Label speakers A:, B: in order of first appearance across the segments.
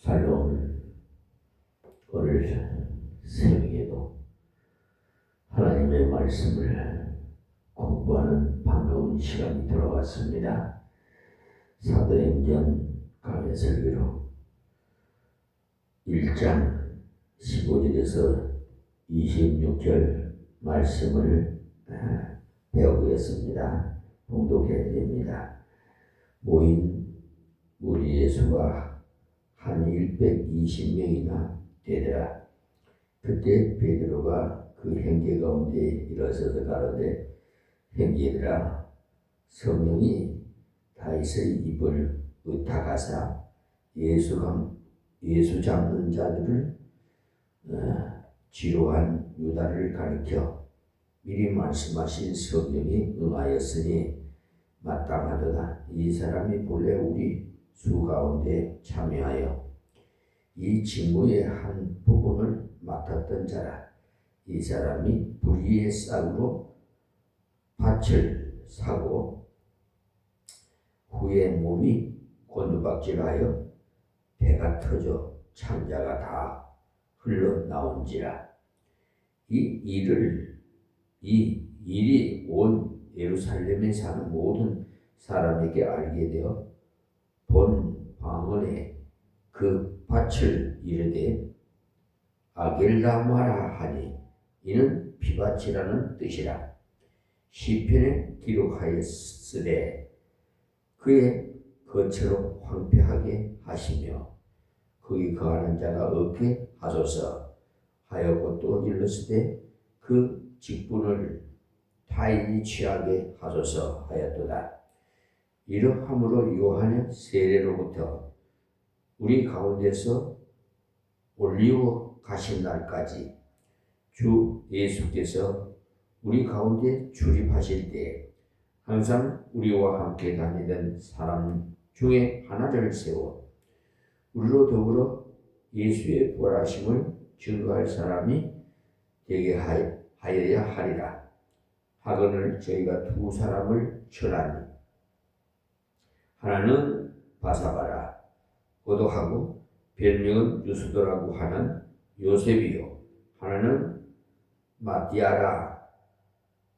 A: 살려온 오늘 새벽에도 하나님의 말씀을 공부하는 반가운 시간이 들어왔습니다. 사도행전 강해설교로 1장 15절에서 26절 말씀을 배우겠습니다. 봉독해 드립니다. 모인 무리 예수가 한 120명이나 되더라. 그때 베드로가 그 형제 가운데 일어서서 가로되, 형제들아, 성령이 다윗의 입을 의탁하사 예수 잡는 자들을 지로한 유다를 가리켜 미리 말씀하신 성령이 응하였으니 마땅하도다. 이 사람이 본래 우리 수 가운데 참여하여 이 직무의 한 부분을 맡았던 자라. 이 사람이 불의의 싹으로 밭을 사고 후에 몸이 곤두박질하여 배가 터져 창자가 다 흘러나온지라. 이 일이 온 예루살렘에 사는 모든 사람에게 알게 되어 본 방언에 그 밭을 이르되 아겔다마라 하니 이는 피밭이라는 뜻이라. 시편에 기록하였으되 그의 거처로 황폐하게 하시며 거기 거하는 자가 없게 하소서 하였고, 또 일렀으되 그 직분을 타인이 취하게 하소서 하였도다. 이러함으로 요한의 세례로부터 우리 가운데서 올리워 가신 날까지 주 예수께서 우리 가운데 출입하실 때 항상 우리와 함께 다니던 사람 중에 하나를 세워 우리로 더불어 예수의 부활하심을 증거할 사람이 되게 하여야 하리라. 하거늘 저희가 두 사람을 천하니 하나는 바사바라 고도하고 별명은 유수도라고 하는 요셉이요, 하나는 마띠아라.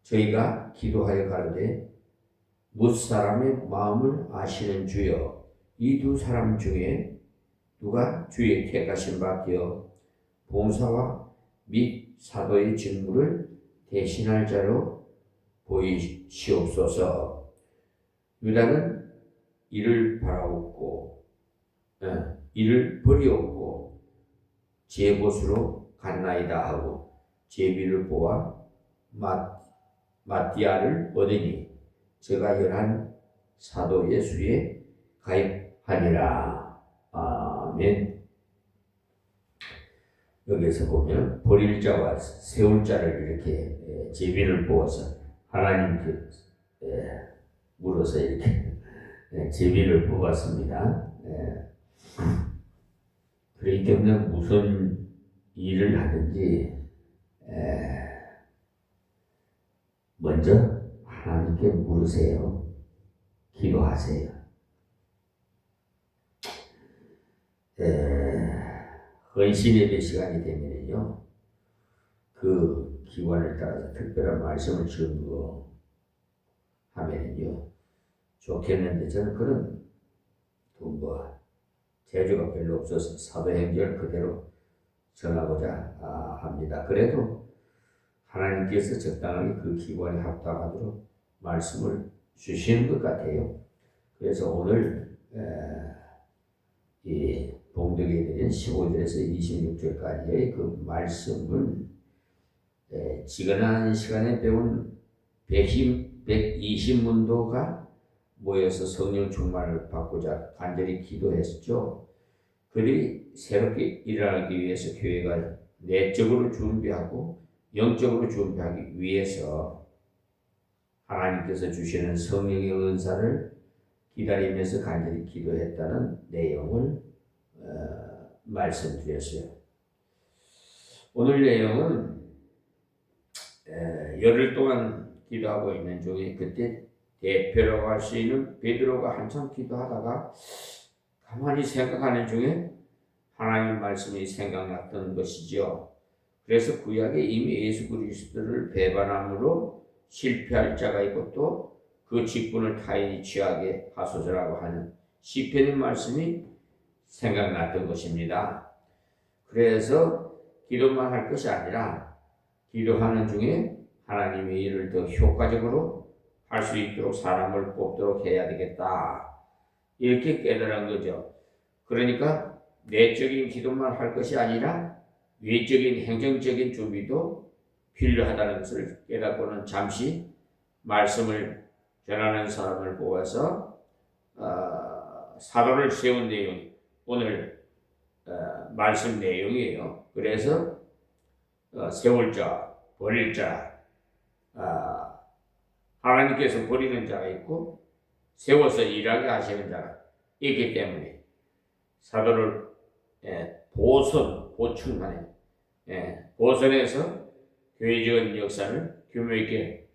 A: 저희가 기도하여 가로되 무사람의 마음을 아시는 주여, 이 두 사람 중에 누가 주의 택하신 바 되어 봉사와 및 사도의 직무를 대신할 자로 보이시옵소서. 유다는 이를 버리옵고 제 곳으로 갔나이다 하고 제비를 보아 마띠아를 얻으니 제가 열한 사도 예수에 가입하니라. 아멘. 여기서 보면 버릴 자와 세울 자를 이렇게 제비를 보아서 하나님께 물어서 이렇게 제비를 뽑았습니다. 그렇기 때문에 무슨 일을 하든지 먼저 하나님께 물으세요. 기도하세요. 헌신 예배 시간이 되면요, 그 기관을 따라서 특별한 말씀을 증거하면요 좋겠는데, 저는 그런 재주가 별로 없어서 사도행전 그대로 전하고자 합니다. 그래도 하나님께서 적당하게 그 기관에 합당하도록 말씀을 주시는 것 같아요. 그래서 오늘 이 봉독해 드린 15절에서 26절까지의 그 말씀은 지근한 시간에 배운 120문도가 모여서 성령 충만을 받고자 간절히 기도했죠. 그들이 새롭게 일어나기 위해서 교회가 내적으로 준비하고 영적으로 준비하기 위해서 하나님께서 주시는 성령의 은사를 기다리면서 간절히 기도했다는 내용을 말씀드렸어요. 오늘 내용은 열흘 동안 기도하고 있는 중에 그때 대표라고 할 수 있는 베드로가 한참 기도하다가 가만히 생각하는 중에 하나님 말씀이 생각났던 것이죠. 그래서 구약에 이미 예수 그리스도를 배반함으로 실패할 자가 있고 또 그 직분을 타인이 취하게 하소서라고 하는 시편의 말씀이 생각났던 것입니다. 그래서 기도만 할 것이 아니라 기도하는 중에 하나님의 일을 더 효과적으로 할 수 있도록 사람을 뽑도록 해야 되겠다. 이렇게 깨달은 거죠. 그러니까 내적인 기도만 할 것이 아니라 외적인 행정적인 준비도 필요하다는 것을 깨닫고는 잠시 말씀을 전하는 사람을 뽑아서 사도를 세운 내용이 오늘 말씀 내용이에요. 그래서 세울 자, 버릴 자, 하나님께서 버리는 자가 있고 세워서 일하게 하시는 자가 있기 때문에 사도를 보충하는 보선해서 교회적인 역사를 규모 있게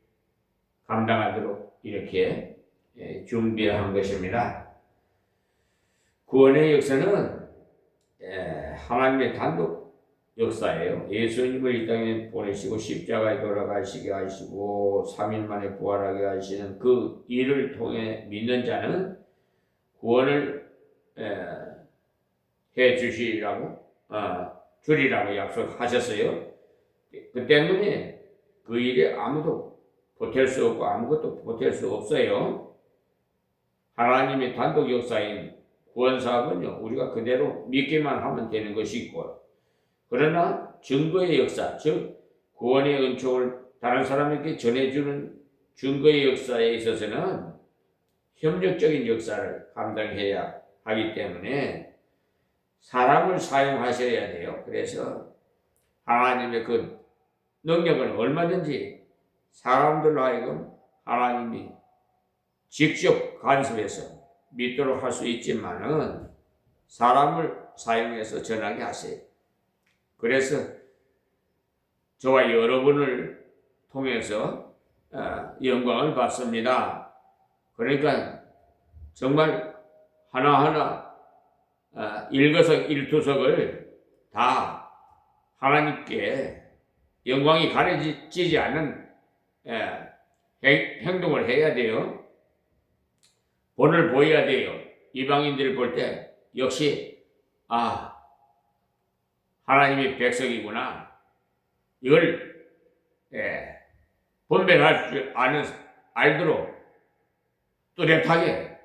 A: 감당하도록 이렇게 준비한 것입니다. 구원의 역사는 하나님의 단독 역사예요. 예수님을 이 땅에 보내시고 십자가에 돌아가시게 하시고 3일 만에 부활하게 하시는 그 일을 통해 믿는 자는 구원을 해 주시라고 주리라고 약속하셨어요. 그 때문에 그 일에 아무도 보탤 수 없고 아무것도 보탤 수 없어요. 하나님의 단독 역사인 구원 사업은요, 우리가 그대로 믿기만 하면 되는 것이 있고, 그러나 증거의 역사, 즉 구원의 은총을 다른 사람에게 전해주는 증거의 역사에 있어서는 협력적인 역사를 감당해야 하기 때문에 사람을 사용하셔야 돼요. 그래서 하나님의 그 능력은 얼마든지 사람들로 하여금 하나님이 직접 간섭해서 믿도록 할 수 있지만은 사람을 사용해서 전하게 하세요. 그래서 저와 여러분을 통해서 영광을 받습니다. 그러니까 정말 하나하나 일거석 일투석을 다 하나님께 영광이 가려지지 않는 행동을 해야 돼요. 본을 보여야 돼요. 이방인들을 볼 때 역시 하나님의 백성이구나. 이걸 분별할 줄 아는 알도록 뚜렷하게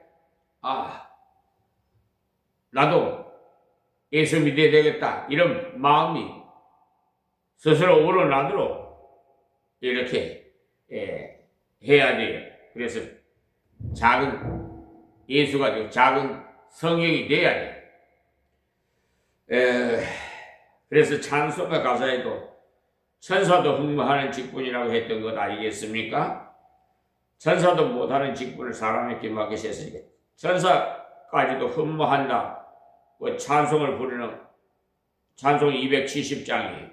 A: 나도 예수 믿어야 되겠다 이런 마음이 스스로 우러나도록 이렇게 해야 돼요. 그래서 작은 예수가 되고 작은 성령이 돼야 돼요. 그래서 찬송가 가사에도 천사도 흠모하는 직분이라고 했던 것 아니겠습니까? 천사도 못하는 직분을 사람에게 맡기셨으니까 천사까지도 흠모한다. 찬송을 부르는 찬송 270장이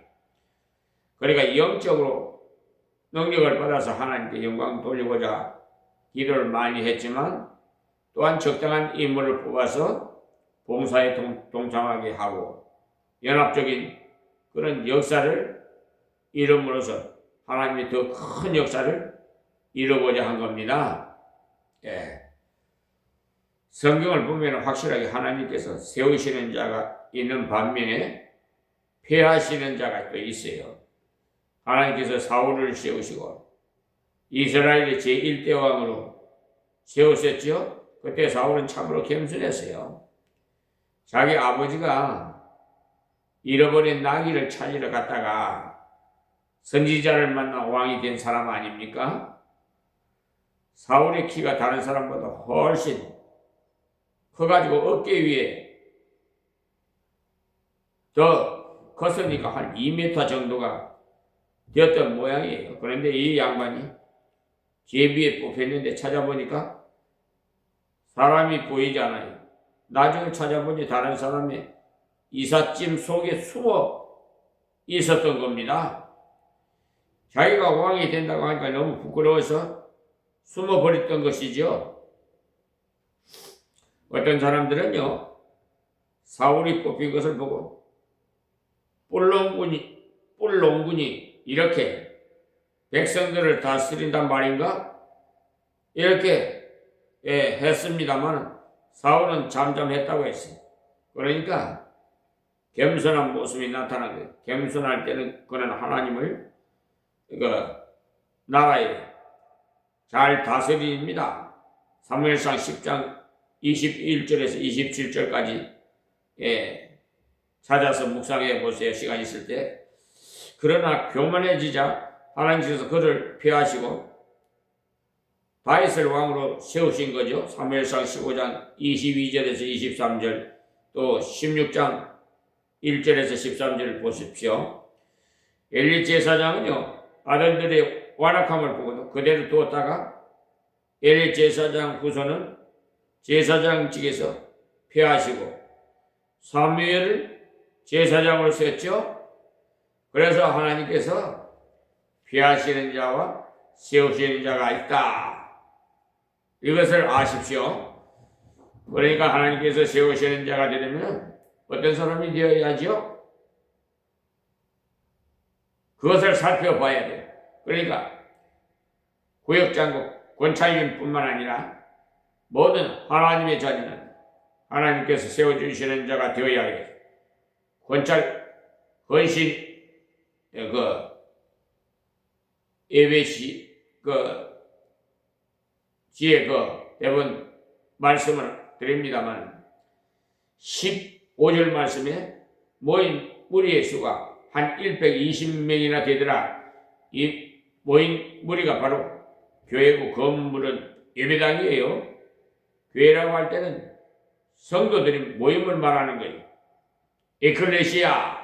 A: 그러니까 영적으로 능력을 받아서 하나님께 영광 돌리고자 기도를 많이 했지만 또한 적당한 인물을 뽑아서 봉사에 동참하게 하고 연합적인 그런 역사를 이름으로써 하나님이 더 큰 역사를 이루고자 한 겁니다. 성경을 보면 확실하게 하나님께서 세우시는 자가 있는 반면에 폐하시는 자가 또 있어요. 하나님께서 사울을 세우시고 이스라엘의 제1대 왕으로 세우셨죠. 그때 사울은 참으로 겸손했어요. 자기 아버지가 잃어버린 나귀를 찾으러 갔다가 선지자를 만나 왕이 된 사람 아닙니까? 사울의 키가 다른 사람보다 훨씬 커가지고 어깨 위에 더 컸으니까 한 2m 정도가 되었던 모양이에요. 그런데 이 양반이 제비에 뽑혔는데 찾아보니까 사람이 보이지 않아요. 나중에 찾아보니 다른 사람의 이삿짐 속에 숨어 있었던 겁니다. 자기가 왕이 된다고 하니까 너무 부끄러워서 숨어버렸던 것이죠. 어떤 사람들은요, 사울이 뽑힌 것을 보고 뿔농군이 이렇게 백성들을 다스린단 말인가? 이렇게 했습니다만 사울은 잠잠했다고 했어요. 그러니까 겸손한 모습이 나타난 거예요. 겸손할 때는 그는 하나님을 나라에 잘 다스립니다. 사무엘상 10장 21절에서 27절까지 찾아서 묵상해 보세요. 시간 있을 때. 그러나 교만해지자 하나님께서 그를 피하시고 다윗을 왕으로 세우신 거죠. 사무엘상 15장 22절에서 23절, 또 16장 1절에서 13절을 보십시오. 엘리 제사장은요, 아들들의 완악함을 보고도 그대로 두었다가 엘리 제사장 후손은 제사장직에서 폐하시고 사무엘을 제사장으로 세웠죠. 그래서 하나님께서 폐하시는 자와 세우시는 자가 있다. 이것을 아십시오. 그러니까 하나님께서 세우시는 자가 되려면 어떤 사람이 되어야죠? 그것을 살펴봐야 돼요. 그러니까 구역장국 권차윤뿐만 아니라 모든 하나님의 자녀는 하나님께서 세워주시는 자가 되어야 해요. 헌신, 예배시, 지혜 대본 말씀을 드립니다만 15절 말씀에 모인 무리의 수가 한 120명이나 되더라. 이 모인 무리가 바로 교회고 건물은 예배당이에요. 교회라고 할 때는 성도들이 모임을 말하는 거예요. 에클레시아라는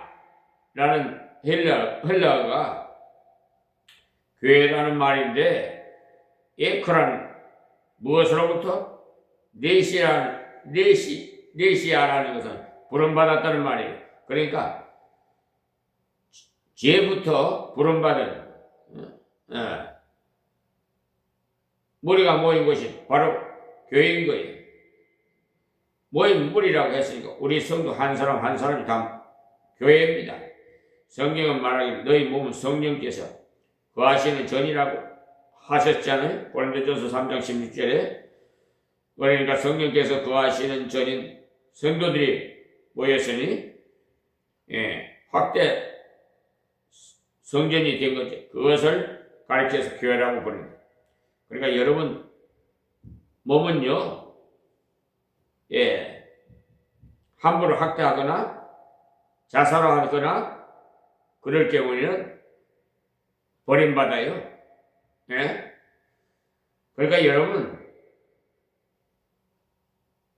A: 헬라어가 교회라는 말인데, 에크라는 무엇으로부터? 네시아라는 것은 부름받았다는 말이에요. 그러니까 죄부터 부름받은 무리가 모인 곳이 바로 교회인 거예요. 모인 무리라고 했으니까 우리 성도 한 사람 한 사람이 다 교회입니다. 성경은 말하기를 너희 몸은 성령께서 거하시는 전이라고 하셨잖아요. 고린도전서 3장 16절에. 그러니까 성령께서 거하시는 전인 성도들이 모였으니 확대 성전이 된 거죠. 그것을 가르쳐서 교회라고 부릅니다. 그러니까 여러분 몸은요, 함부로 학대하거나 자살하거나 그럴 경우에는 버림받아요. 그러니까 여러분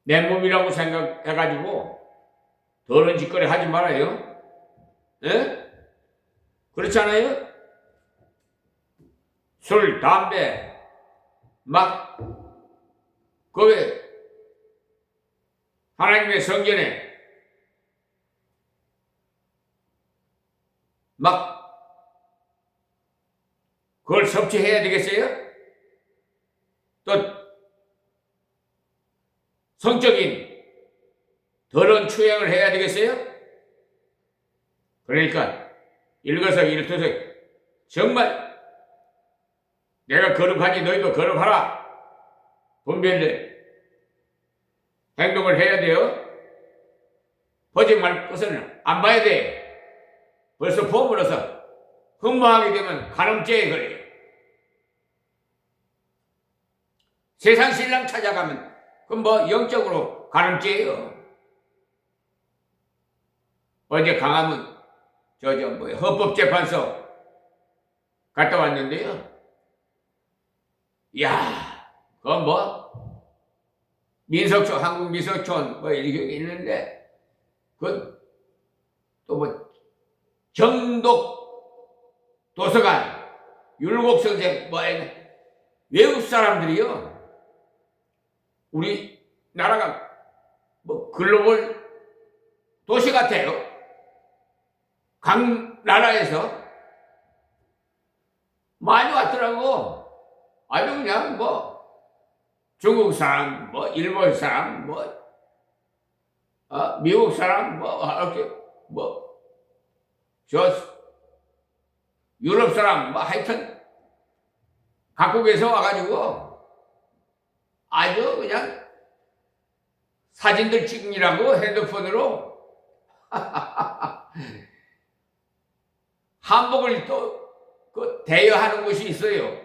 A: 내 몸이라고 생각해가지고 더러운 짓거리 하지 말아요. 그렇지 않아요? 술, 담배 막 그 하나님의 성전에 막 그걸 섭취해야 되겠어요? 또 성적인 더러운 추행을 해야 되겠어요? 그러니까 일거석일투석 정말 내가 거룩하니 너희도 거룩하라 분별된 행동을 해야 돼요. 보지 말 것은 안 봐야 돼. 벌써 보물어서 흠모하게 되면 간음죄에 걸려요. 세상 신랑 찾아가면 그건 뭐 영적으로 간음죄예요. 어제 강화문 헌법재판소 갔다 왔는데요. 이야, 그건 민속촌, 한국 민속촌 이렇게 있는데 그 또 정독 도서관, 율곡선생 외국 사람들이요. 우리 나라가 글로벌 도시 같아요. 각 나라에서 많이 왔더라고. 아주 그냥, 중국 사람, 일본 사람, 미국 사람, 이렇게, 저, 유럽 사람, 하여튼, 각국에서 와가지고, 아주 그냥, 사진들 찍느라고 핸드폰으로, 한복을 또, 대여하는 곳이 있어요.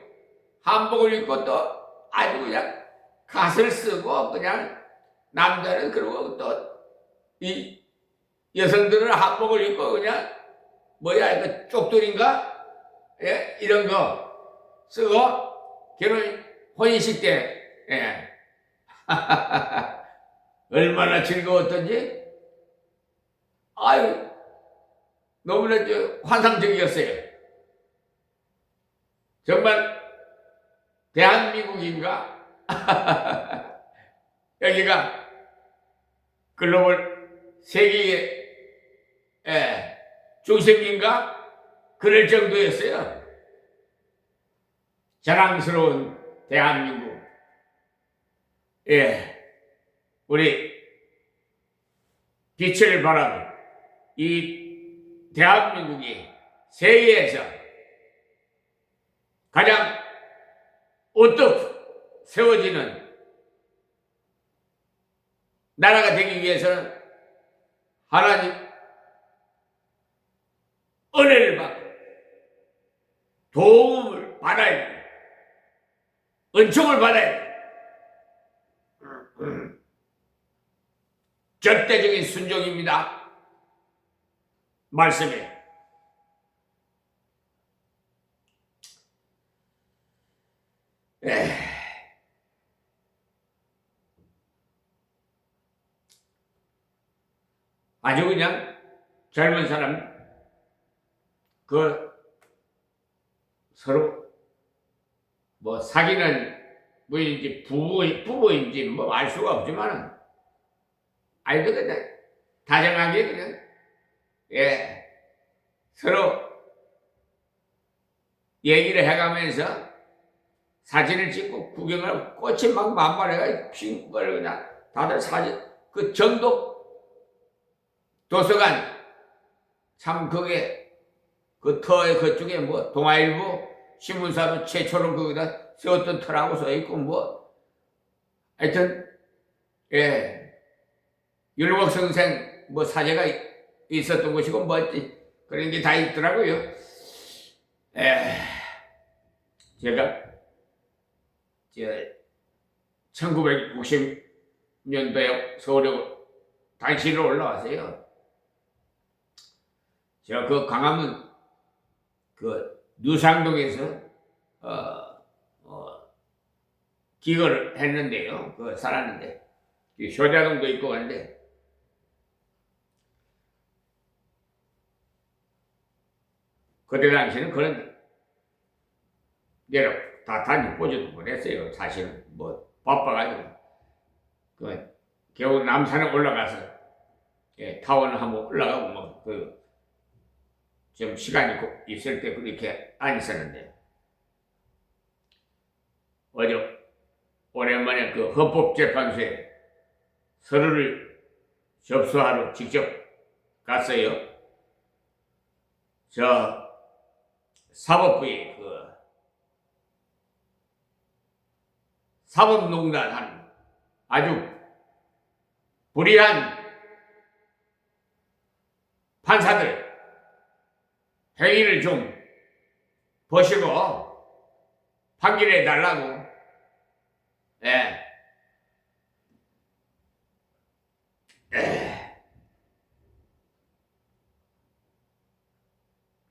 A: 한복을 입고 또, 아주 그냥, 갓을 쓰고, 그냥, 남자는 그러고 또, 이 여성들은 한복을 입고 그냥 이거 쪽돌인가? 예? 이런 거 쓰고 혼인식 때 예. 얼마나 즐거웠던지 아유 너무나 환상적이었어요. 정말 대한민국인가? 여기가 글로벌 세계의 중심인가? 그럴 정도였어요. 자랑스러운 대한민국. 우리 빛을 발하는 이 대한민국이 세계에서 가장 우뚝 세워지는 나라가 되기 위해서는 하나님 은혜를 받고 도움을 받아야 돼. 은총을 받아야 돼. 절대적인 순종입니다. 말씀에. 아주 그냥 젊은 사람 서로 사귀는 부인지 부부인지 알 수가 없지만은 아이도 그냥 다정하게 그냥 서로 얘기를 해가면서 사진을 찍고 구경을 꽃이 막 만발해가 핑 그냥 다들 사진 정독 도서관 참 그게 터의 그쪽에 동아일보 신문사도 최초로 거기다 세웠던 터라고 써있고 하여튼 율곡 선생 사제가 있었던 곳이고 그런 게 다 있더라고요. 제가 1960년도에 서울에 당시로 올라왔어요. 제가 광화문 누상동에서 기거를 했는데요. 살았는데 효자동도 있고 그런데 그때 당시는 그런 데로 다 다니보지도 못했어요. 사실은 바빠가지고 겨우 남산에 올라가서 타원을 한번 올라가고 좀 시간이 있을 때 그렇게 안 있었는데 어제 오랜만에 헌법재판소에 서류를 접수하러 직접 갔어요. 사법부에 사법농단한 아주 불의한 판사들 행위를 좀 보시고 판결해 달라고.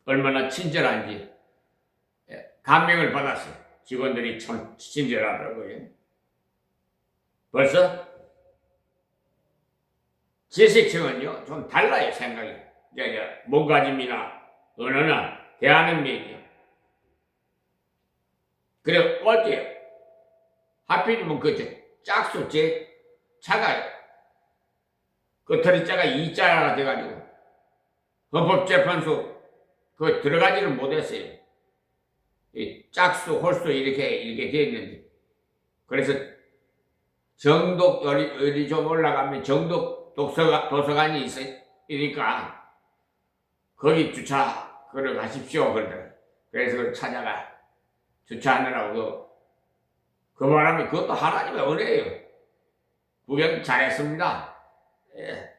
A: 얼마나 친절한지 감명을 받았어요. 직원들이 참 친절하더라고요. 벌써 지식층은요 좀 달라요. 생각이 몸가짐이나 언어나 대하는 면이요. 그래 어때요? 하필이면 짝수 제 차가 터리자가 이자가 돼가지고 헌법재판소 들어가지를 못했어요. 짝수 홀수 이렇게 돼 있는데 그래서 정독 열이 좀 올라가면 정독 도서관이 있으니까 거기 주차를 가십시오. 그러더라고요. 그래서 그걸 찾아가 주차하느라고 그 바람에 그것도 하나님의 은혜예요. 구경 잘했습니다. 예.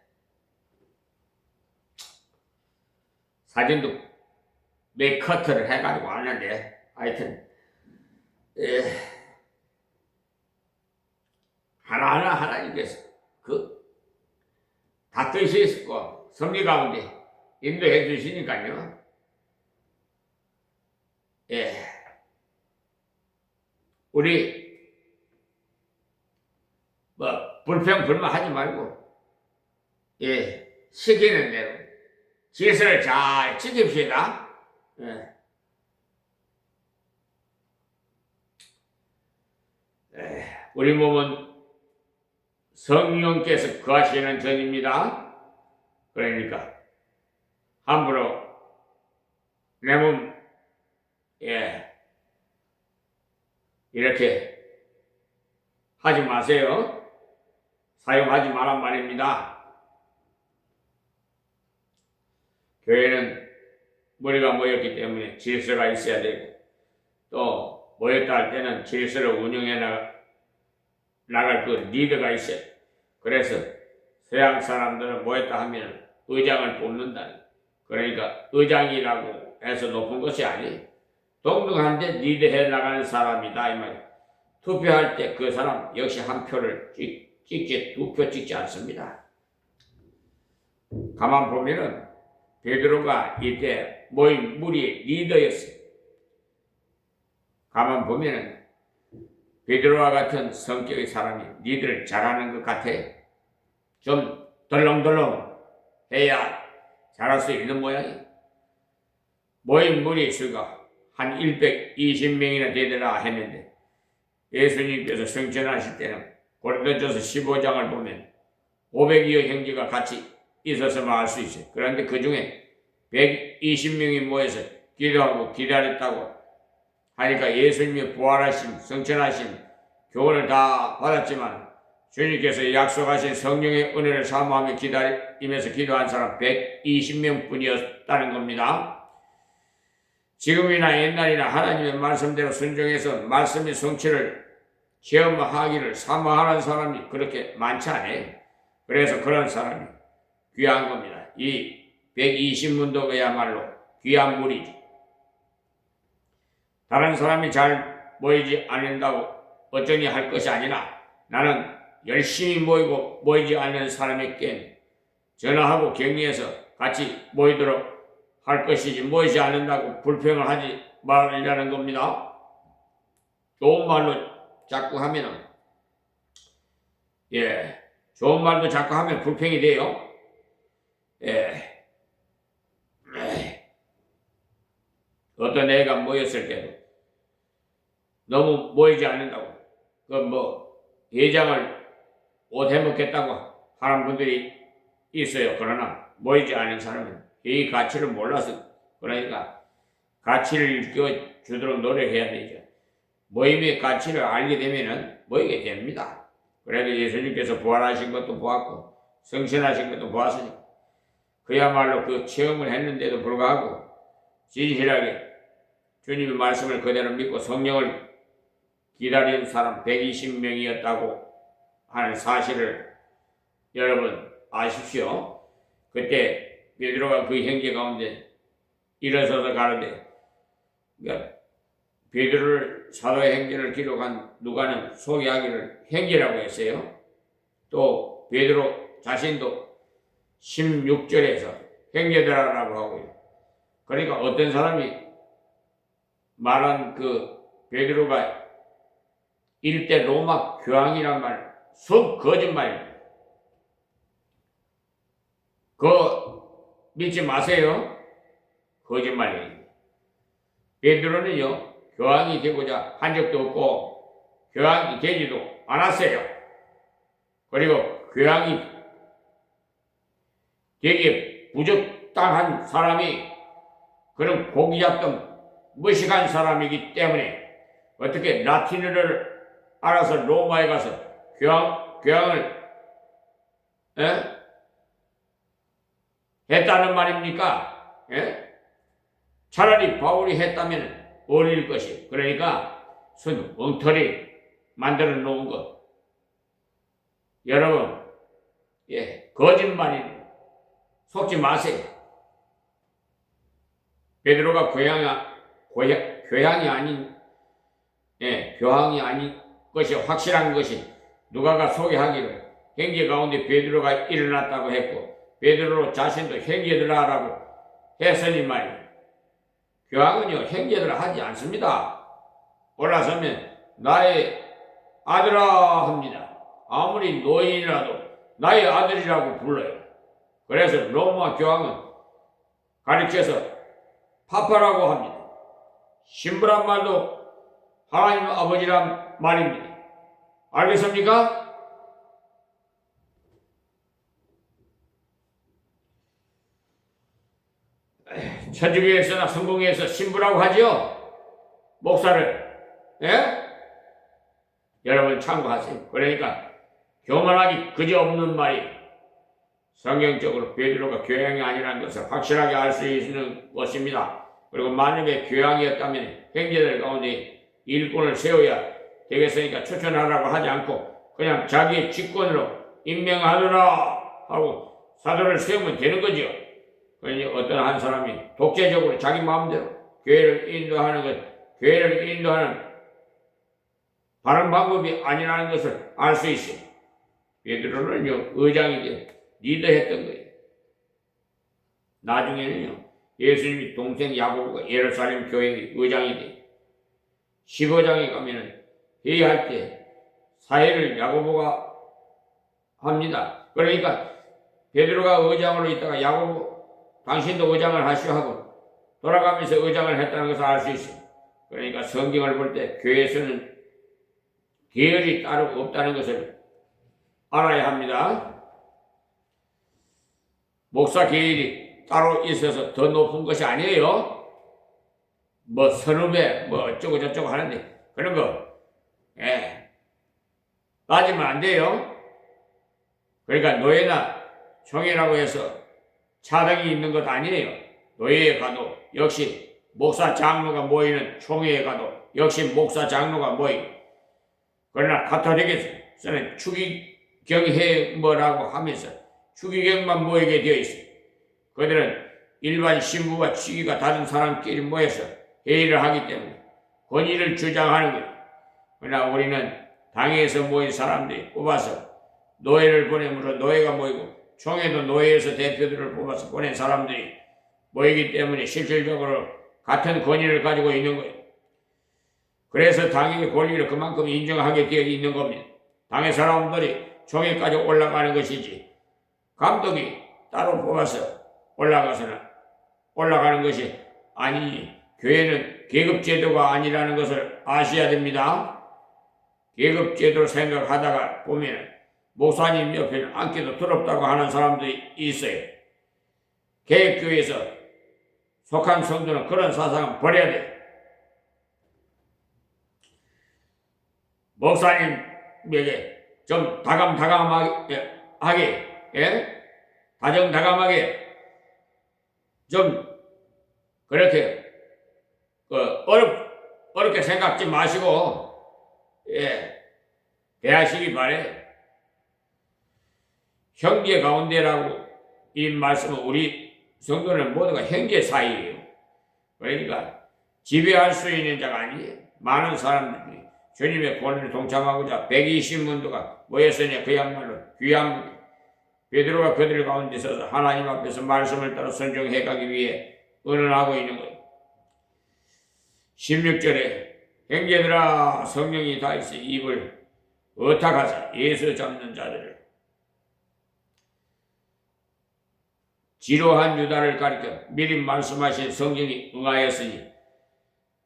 A: 사진도 메이커트를 해가지고 왔는데 하여튼 예. 하나하나 하나님께서 다 뜻이 있고 섭리 가운데 인도해 주시니까요. 예. 우리 불평 불만하지 말고 예, 시키는 대로 질서를 잘 지킵시다. 예. 우리 몸은 성령께서 거하시는 전입니다. 그러니까 함부로 내 몸 이렇게 하지 마세요. 사용하지 말란 말입니다. 교회는 머리가 모였기 때문에 질서가 있어야 되고 또 모였다 할 때는 질서를 운영해 나갈 그 리더가 있어요. 그래서 서양 사람들은 모였다 하면 의장을 뽑는다. 그러니까 의장이라고 해서 높은 것이 아니에요. 동등한데 리드해 나가는 사람이다 이 말이에요. 투표할 때 그 사람 역시 한 표를 찍지 2표 찍지 않습니다. 가만 보면은 베드로가 이때 모인 무리의 리더였어요. 가만 보면은 베드로와 같은 성격의 사람이 리더를 잘하는 것 같아요. 좀 덜렁덜렁 해야 잘할 수 있는 모양이에요. 모인 무리의 수가 한 120명이나 되더라 했는데 예수님께서 승천하실 때는 고린도전서 15장을 보면 500여 형제가 같이 있었으면 알 수 있어요. 그런데 그 중에 120명이 모여서 기도하고 기다렸다고 하니까 예수님이 부활하신 승천하신 교훈을 다 받았지만 주님께서 약속하신 성령의 은혜를 사모하며 기다리면서 기도한 사람 120명 뿐이었다는 겁니다. 지금이나 옛날이나 하나님의 말씀대로 순종해서 말씀의 성취를 체험하기를 사모하는 사람이 그렇게 많지 않아요. 그래서 그런 사람이 귀한 겁니다. 이 120문도가야말로 귀한 물이지. 다른 사람이 잘 모이지 않는다고 어쩌니 할 것이 아니라 나는 열심히 모이지 않는 사람에게 전화하고 격려해서 같이 모이도록 할 것이지 모이지 않는다고 불평을 하지 말라는 겁니다. 좋은 말로 자꾸 하면은 좋은 말도 자꾸 하면 불평이 돼요. 어떤 애가 모였을 때도 너무 모이지 않는다고 회장을 못 해먹겠다고 하는 분들이 있어요. 그러나 모이지 않은 사람은 이 가치를 몰라서 그러니까 가치를 일깨워주도록 노력해야 되죠. 모임의 가치를 알게 되면은 모이게 됩니다. 그래도 예수님께서 부활하신 것도 보았고 승천하신 것도 보았으니 그야말로 그 체험을 했는데도 불구하고 진실하게 주님의 말씀을 그대로 믿고 성령을 기다리는 사람 120명이었다고 하는 사실을 여러분 아십시오. 그때 베드로가 그 형제 가운데 일어서서 가는데 그러니까 베드로를 사도의 행전을 기록한 누가는 소개하기를 형제라고 했어요. 또 베드로 자신도 16절에서 형제들아라고 하고요. 그러니까 어떤 사람이 말한 그 베드로가 일대 로마 교황이란 말 속 거짓말입니다. 믿지 마세요. 거짓말이에요. 베드로는요 교황이 되고자 한 적도 없고 교황이 되지도 않았어요. 그리고 교황이 되게 부적당한 사람이 그런 고기 잡던 무식한 사람이기 때문에 어떻게 라틴어를 알아서 로마에 가서 교황을 했다는 말입니까? 예? 차라리 바울이 했다면 어릴 것이. 그러니까 손 엉터리 만들어 놓은 것. 여러분, 거짓말이 속지 마세요. 베드로가 교양이 아닌 교황이 아닌 것이 확실한 것이 누가가 소개하기를 형제 가운데 베드로가 일어났다고 했고 베드로 자신도 형제들아라고 했으니 말이에요. 교황은요 형제들 하지 않습니다. 올라서면 나의 아들아 합니다. 아무리 노인이라도 나의 아들이라고 불러요. 그래서 로마 교황은 가르쳐서 파파라고 합니다. 신부란 말도 하나님 아버지란 말입니다. 알겠습니까? 천주교에서나 성공회에서 신부라고 하죠. 목사를. 예? 여러분 참고하세요. 그러니까 교만하기 그지없는 말이 성경적으로 베드로가 교양이 아니라는 것을 확실하게 알 수 있는 것입니다. 그리고 만약에 교양이었다면 형제들 가운데 일꾼을 세워야 되겠으니까 추천하라고 하지 않고 그냥 자기의 직권으로 임명하느라 하고 사도를 세우면 되는 거죠. 그러니 어떤 한 사람이 독재적으로 자기 마음대로 교회를 인도하는 바른 방법이 아니라는 것을 알 수 있어요. 베드로는요 의장이지 리더했던 거예요. 나중에는요 예수님이 동생 야고보가 예루살렘 교회의 의장이 돼 15장에 가면은 회의할 때 사회를 야고보가 합니다. 그러니까 베드로가 의장으로 있다가 야고보 당신도 의장을 하시오 하고 돌아가면서 의장을 했다는 것을 알 수 있어요. 그러니까 성경을 볼 때 교회에서는 계열이 따로 없다는 것을 알아야 합니다. 목사 계열이 따로 있어서 더 높은 것이 아니에요. 뭐 선후배 뭐 어쩌고 저쩌고 하는데 그런 거 따지면 안 돼요. 그러니까 노예나 총회라고 해서 차등이 있는 것 아니에요. 노예에 가도 역시 목사 장로가 모이는 총회에 가도 역시 목사 장로가 모이고 그러나 가톨릭에서는 추기경회 뭐라고 하면서 추기경만 모이게 되어 있어요. 그들은 일반 신부와 직위가 다른 사람끼리 모여서 회의를 하기 때문에 권위를 주장하는 거예요. 그러나 우리는 당에서 모인 사람들이 뽑아서 노예를 보내므로 노예가 모이고 총회도 노예에서 대표들을 뽑아서 보낸 사람들이 모이기 때문에 실질적으로 같은 권위를 가지고 있는 거예요. 그래서 당의 권리를 그만큼 인정하게 되어 있는 겁니다. 당의 사람들이 총회까지 올라가는 것이지 감독이 따로 뽑아서 올라가는 것이 아니니 교회는 계급제도가 아니라는 것을 아셔야 됩니다. 계급제도를 생각하다가 보면 목사님 옆에는 앉기도 더럽다고 하는 사람들이 있어요. 개혁교회에서 속한 성도는 그런 사상은 버려야 돼. 목사님에게 좀 다감하게 다정다감하게 좀 그렇게 어렵게 생각지 마시고 대하시기 바래. 형제 가운데라고 이 말씀은 우리 성도는 모두가 형제 사이예요. 그러니까 지배할 수 있는 자가 아니에요. 많은 사람들이 주님의 권위를 동참하고자 120문도가 모였으니 그야말로 귀한 분. 베드로가 그들 가운데 서서 하나님 앞에서 말씀을 따라 순종해 가기 위해 의논하고 있는 거예요. 16절에 형제들아 성령이 다시 입을 어탁하사 예수 잡는 자들을 지로한 유다를 가리켜 미리 말씀하신 성경이 응하였으니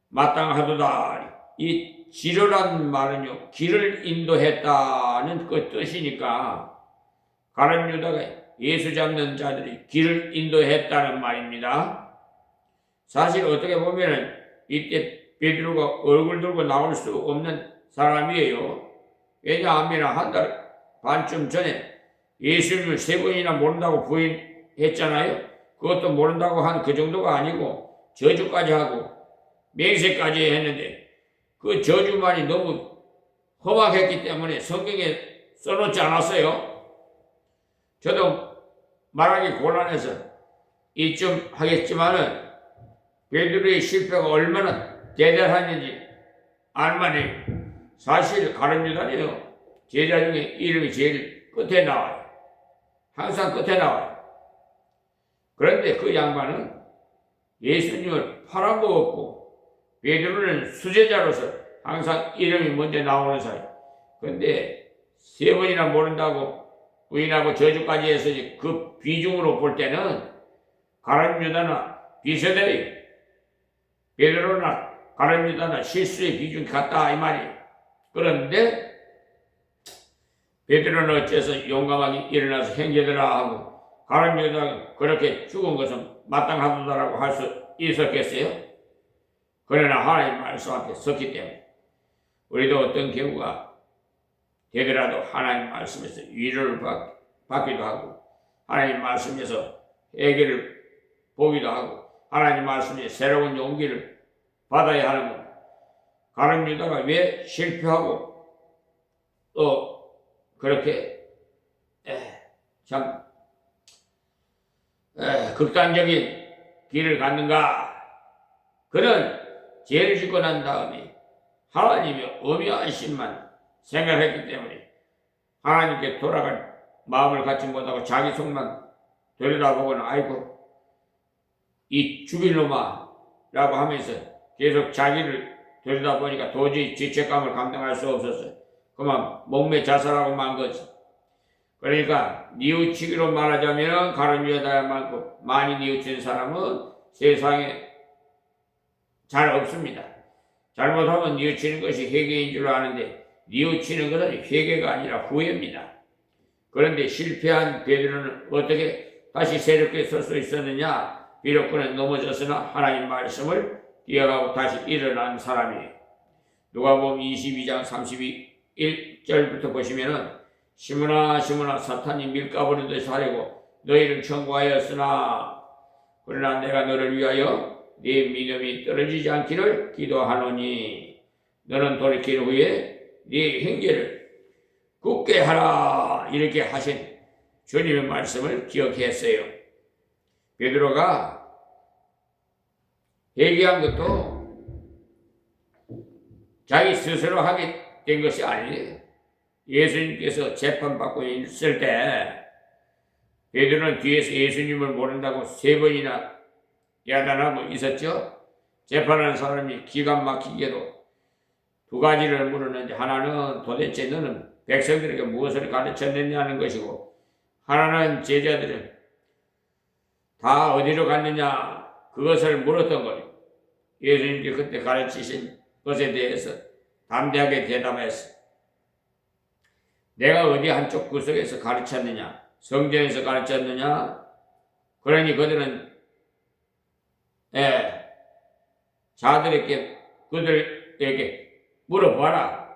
A: 마땅하도다. 이 지로란 말은요 길을 인도했다는 그 뜻이니까 가룟 유다가 예수 잡는 자들이 길을 인도했다는 말입니다. 사실 어떻게 보면은 이때 베드로가 얼굴 들고 나올 수 없는 사람이에요. 왜냐하면 한 달 반쯤 전에 예수님을 3번이나 모른다고 했잖아요. 그것도 모른다고 한 그 정도가 아니고 저주까지 하고 맹세까지 했는데 그 저주만이 너무 험악했기 때문에 성경에 써놓지 않았어요. 저도 말하기 곤란해서 이쯤 하겠지만은 베드로의 실패가 얼마나 대단했는지 알만해요. 사실 가룟 유다는요, 제자 중에 이름이 제일 끝에 나와요. 항상 끝에 나와요. 그런데 그 양반은 예수님을 팔아먹었고 베드로는 수제자로서 항상 이름이 먼저 나오는 사이. 그런데 세 번이나 모른다고 부인하고 저주까지 해서 그 비중으로 볼 때는 가룟 유다나 비슷해요. 베드로나 가룟 유다나 실수의 비중이 같다 이 말이에요. 그런데 베드로는 어째서 용감하게 일어나서 형제들아 하고 가룟 유다가 그렇게 죽은 것은 마땅하다라고 할 수 있었겠어요? 그러나 하나님 말씀 앞에 섰기 때문에 우리도 어떤 경우가 되더라도 하나님 말씀에서 위로를 받기도 하고 하나님 말씀에서 해결을 보기도 하고 하나님 말씀에 새로운 용기를 받아야 하는 겁니다. 가룟 유다가 왜 실패하고 또 그렇게 참 극단적인 길을 갔는가? 그는 죄를 짓고 난 다음에 하나님의 엄연하심만 생각했기 때문에 하나님께 돌아갈 마음을 갖지 못하고 자기 속만 들여다보고는 아이고 이 죽일 놈아 라고 하면서 계속 자기를 들여다보니까 도저히 죄책감을 감당할 수 없었어요. 그만 목매 자살하고 만 거지. 그러니까 뉘우치기로 말하자면 가룟 유다야만큼 많이 뉘우친 사람은 세상에 잘 없습니다. 잘못하면 뉘우치는 것이 회개인 줄 아는데 뉘우치는 것은 회개가 아니라 후회입니다. 그런데 실패한 베드로는 어떻게 다시 새롭게 설 수 있었느냐? 비록 그는 넘어졌으나 하나님 말씀을 기억하고 다시 일어난 사람이에요. 누가복음 22장 31절부터 보시면은 시므나 사탄이 밀가부르듯이 하려고 너희를 청구하였으나 그러나 내가 너를 위하여 네 믿음이 떨어지지 않기를 기도하노니 너는 돌이킨 후에 네 행제를 굳게 하라 이렇게 하신 주님의 말씀을 기억했어요. 베드로가 회개한 것도 자기 스스로 하게 된 것이 아니에요. 예수님께서 재판받고 있을 때 베드로는 뒤에서 예수님을 모른다고 3번이나 야단하고 있었죠. 재판하는 사람이 기가 막히게도 2가지를 물었는데 하나는 도대체 너는 백성들에게 무엇을 가르쳤느냐는 것이고 하나는 제자들은 다 어디로 갔느냐 그것을 물었던 거예요. 예수님께 그때 가르치신 것에 대해서 담대하게 대답했어. 내가 어디 한쪽 구석에서 가르쳤느냐? 성전에서 가르쳤느냐? 그러니 그들은 자들에게 그들에게 물어봐라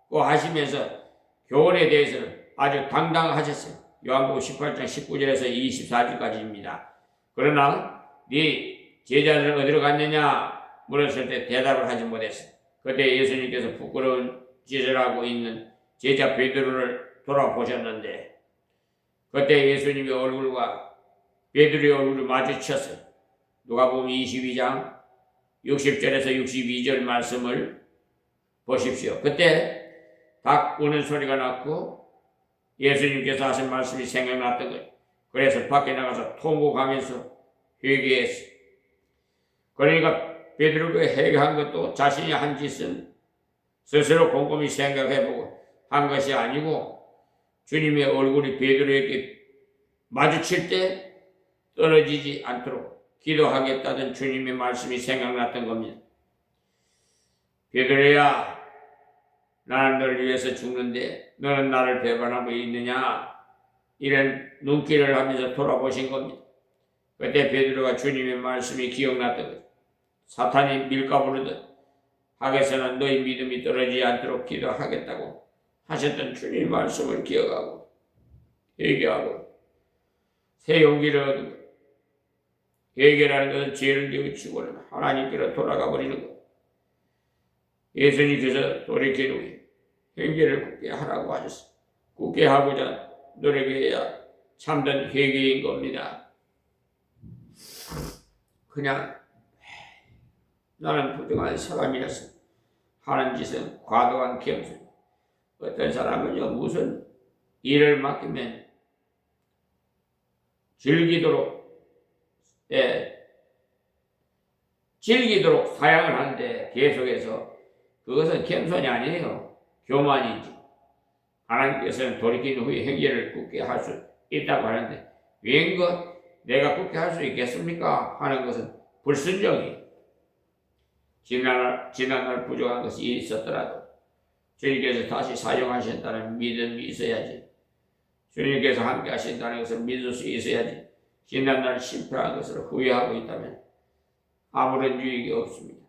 A: 고 하시면서 교훈에 대해서는 아주 당당하셨어요. 요한복음 18장 19절에서 24절까지입니다. 그러나 네 제자들은 어디로 갔느냐 물었을 때 대답을 하지 못했어요. 그때 예수님께서 부끄러운 짓을 하고 있는 제자 베드로를 돌아보셨는데 그때 예수님의 얼굴과 베드로의 얼굴을 마주쳤어요. 누가복음 22장 60절에서 62절 말씀을 보십시오. 그때 닭 우는 소리가 났고 예수님께서 하신 말씀이 생각났던 거예요. 그래서 밖에 나가서 통곡하면서 회개했어요. 그러니까 베드로가 회개한 것도 자신이 한 짓은 스스로 곰곰이 생각해보고 한 것이 아니고 주님의 얼굴이 베드로에게 마주칠 때 떨어지지 않도록 기도하겠다던 주님의 말씀이 생각났던 겁니다. 베드로야, 나는 너를 위해서 죽는데 너는 나를 배반하고 있느냐? 이런 눈길을 하면서 돌아보신 겁니다. 그때 베드로가 주님의 말씀이 기억났던 거예요. 사탄이 밀가부르듯 하게서는 너희 믿음이 떨어지지 않도록 기도하겠다고 하셨던 주님의 말씀을 기억하고 회개하고 새 용기를 얻고 회개라는 것은 죄를 뉘우치고 하나님께로 돌아가 버리는 것. 예수님께서 돌이킨 후에 회개를 굳게 하라고 하셨습니다. 굳게 하고자 노력해야 참된 회개인 겁니다. 그냥 나는 부정한 사람이라서 하는 짓은 과도한 겸손. 어떤 사람은요 무슨 일을 맡기면 즐기도록 사양을 하는데 계속해서 그것은 겸손이 아니에요. 교만이지. 하나님께서는 돌이킨 후에 행위를 굳게 할 수 있다고 하는데 왠가 내가 굳게 할 수 있겠습니까? 하는 것은 불순종이에요. 지난날 부족한 것이 있었더라도 주님께서 다시 사용하신다는 믿음이 있어야지. 주님께서 함께 하신다는 것을 믿을 수 있어야지. 지난날 실패한 것을 후회하고 있다면 아무런 유익이 없습니다.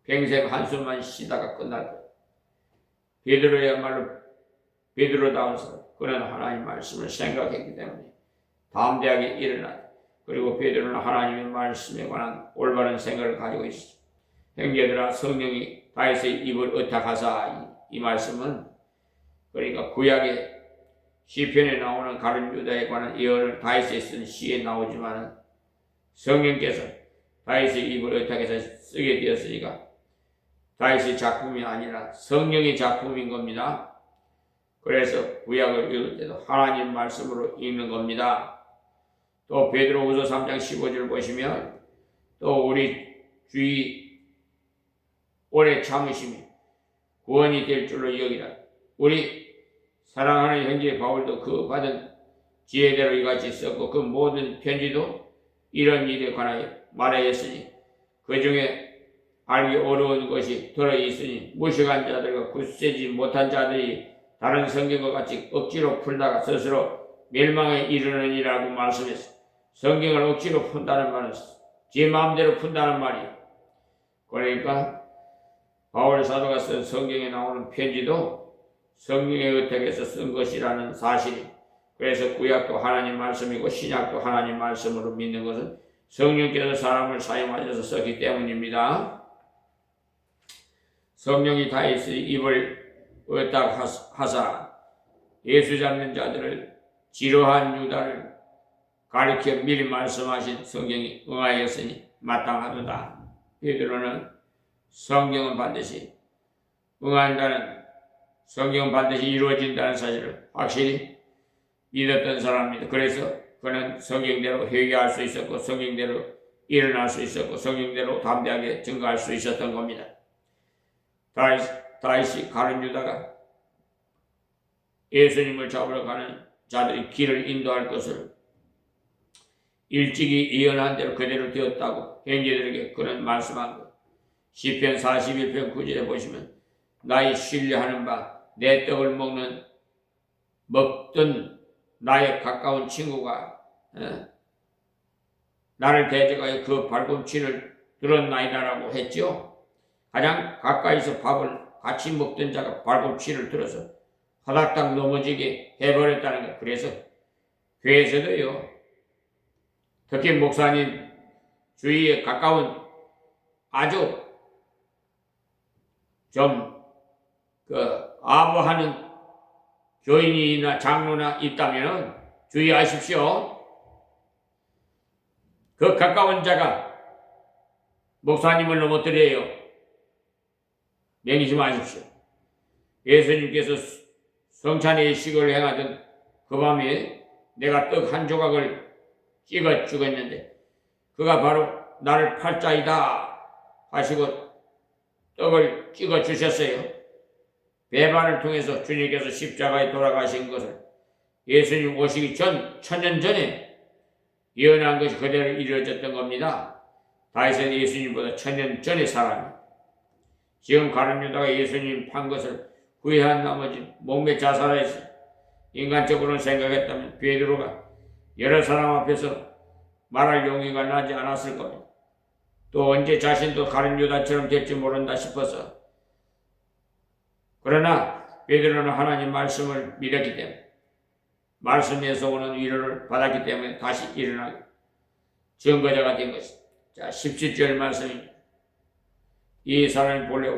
A: 평생 한숨만 쉬다가 끝날 거예요. 베드로야말로 베드로다운 사람. 그는 하나님 말씀을 생각했기 때문에 담대하게 일어났다. 그리고 베드로는 하나님의 말씀에 관한 올바른 생각을 가지고 있었죠. 형제들아, 성령이 다윗의 입을 의탁하사. 이 말씀은 그러니까 구약의 시편에 나오는 가룟 유다에 관한 예언을 다윗이 쓴 시에 나오지만 성령께서 다윗의 입을 의탁해서 쓰게 되었으니까 다윗의 작품이 아니라 성령의 작품인 겁니다. 그래서 구약을 읽을 때도 하나님 말씀으로 읽는 겁니다. 또 베드로후서 3장 15절 보시면 또 우리 주의 오래 참으심이 구원이 될 줄로 여기라. 우리 사랑하는 형제 바울도 그 받은 지혜대로 이같이 썼고 그 모든 편지도 이런 일에 관하여 말하였으니 그 중에 알기 어려운 것이 들어있으니 무식한 자들과 굳세지 못한 자들이 다른 성경과 같이 억지로 풀다가 스스로 멸망에 이르느니라고 말씀했어. 성경을 억지로 푼다는 말은 제 마음대로 푼다는 말이에요. 그러니까 바울 사도가 쓴 성경에 나오는 편지도 성령의 의탁에서 쓴 것이라는 사실이. 그래서 구약도 하나님 말씀이고 신약도 하나님 말씀으로 믿는 것은 성령께서 사람을 사용하셔서 썼기 때문입니다. 성령이 다윗의 입을 의탁하사 예수 잡는 자들을 지루한 유다를 가리켜 미리 말씀하신 성경이 응하였으니 마땅하도다. 베드로는 성경은 반드시 응한다는, 성경은 반드시 이루어진다는 사실을 확실히 믿었던 사람입니다. 그래서 그는 성경대로 회개할 수 있었고 성경대로 일어날 수 있었고 성경대로 담대하게 증거할 수 있었던 겁니다. 다윗이 가룟 유다가 예수님을 잡으러 가는 자들이 길을 인도할 것을 일찍이 예언한 대로 그대로 되었다고 형제들에게 그는 말씀한 것. 시편 41편 9절에 보시면 나의 신뢰하는 바 내 떡을 먹던 나의 가까운 친구가 나를 대적하여 그 발꿈치를 들었나이다라고 했죠. 가장 가까이서 밥을 같이 먹던 자가 발꿈치를 들어서 화닥닥 넘어지게 해버렸다는 것. 그래서 교회에서도요, 특히 목사님 주위에 가까운 아주 좀 아부하는 교인이나 장로나 있다면 주의하십시오. 그 가까운 자가 목사님을 넘어뜨려요. 명심하십시오. 예수님께서 성찬의 식을 행하던 그 밤에 내가 떡 한 조각을 찍어 죽었는데 그가 바로 나를 팔자이다 하시고 떡을 찍어 주셨어요. 배반을 통해서 주님께서 십자가에 돌아가신 것을 예수님 오시기 전 천년 전에 예언한 것이 그대로 이루어졌던 겁니다. 다윗은 예수님보다 천년 전에 살았습니다. 지금 가룟 유다가 예수님 판 것을 후회한 나머지 목매 자살해서 인간적으로는 생각했다면 베드로가 여러 사람 앞에서 말할 용기가 나지 않았을 겁니다. 또 언제 자신도 가룟 유다처럼 될지 모른다 싶어서. 그러나 베드로는 하나님 말씀을 믿었기 때문에 말씀에서 오는 위로를 받았기 때문에 다시 일어나게 증거자가 된 것입니다. 자, 17절 말씀입니다. 이 사람이 본래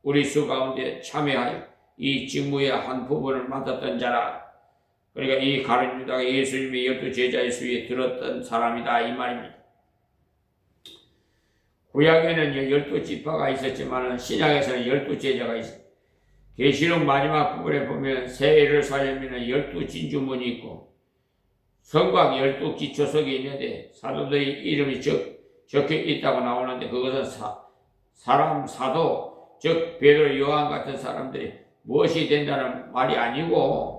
A: 우리 수 가운데 참여하여 이 직무의 한 부분을 맡았던 자라. 그러니까 이 가룟 유다가 예수님의 12 제자의 수에 들었던 사람이다 이 말입니다. 구약에는 12지파가 있었지만 신약에서는 12 제자가 있습니다. 계시록 마지막 부분에 보면 새 예루살렘에는 12진주문이 있고 성곽 12기초석이 있는데 사도들의 이름이 적혀 있다고 나오는데 그것은 사람 사도 즉 베드로 요한 같은 사람들이 무엇이 된다는 말이 아니고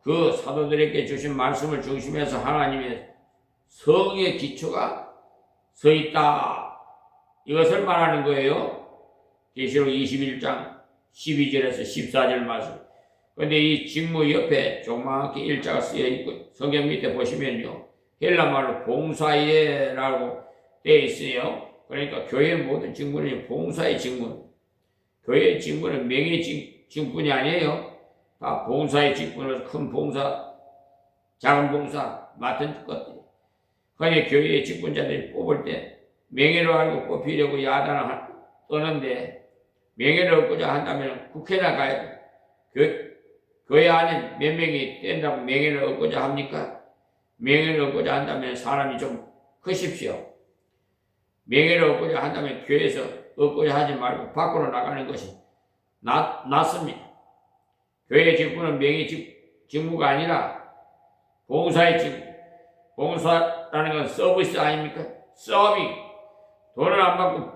A: 그 사도들에게 주신 말씀을 중심해서 하나님의 성의 기초가 서 있다 이것을 말하는 거예요. 계시록 21장 12절에서 14절 말씀. 그런데 이 직무 옆에 조그맣게 일자가 쓰여 있고 성경 밑에 보시면요 헬라말로 봉사예라고 되어 있어요. 그러니까 교회 모든 직무는 봉사의 직무. 교회의 직무는 명예 직분이 아니에요. 다 봉사의 직분을 큰 봉사, 작은 봉사 맡은 것들. 그러니까 교회의 직분자들이 뽑을 때 명예로 알고 뽑히려고 야단을 떠는데 명예를 얻고자 한다면 국회나 가야 돼. 교회 안에 몇 명이 된다고 명예를 얻고자 합니까? 명예를 얻고자 한다면 사람이 좀 크십시오. 명예를 얻고자 한다면 교회에서 얻고자 하지 말고 밖으로 나가는 것이 낫습니다. 교회의 직분은 명예 직무가 아니라 봉사의 직무. 봉사라는 건 서비스 아닙니까? 돈을 안 받고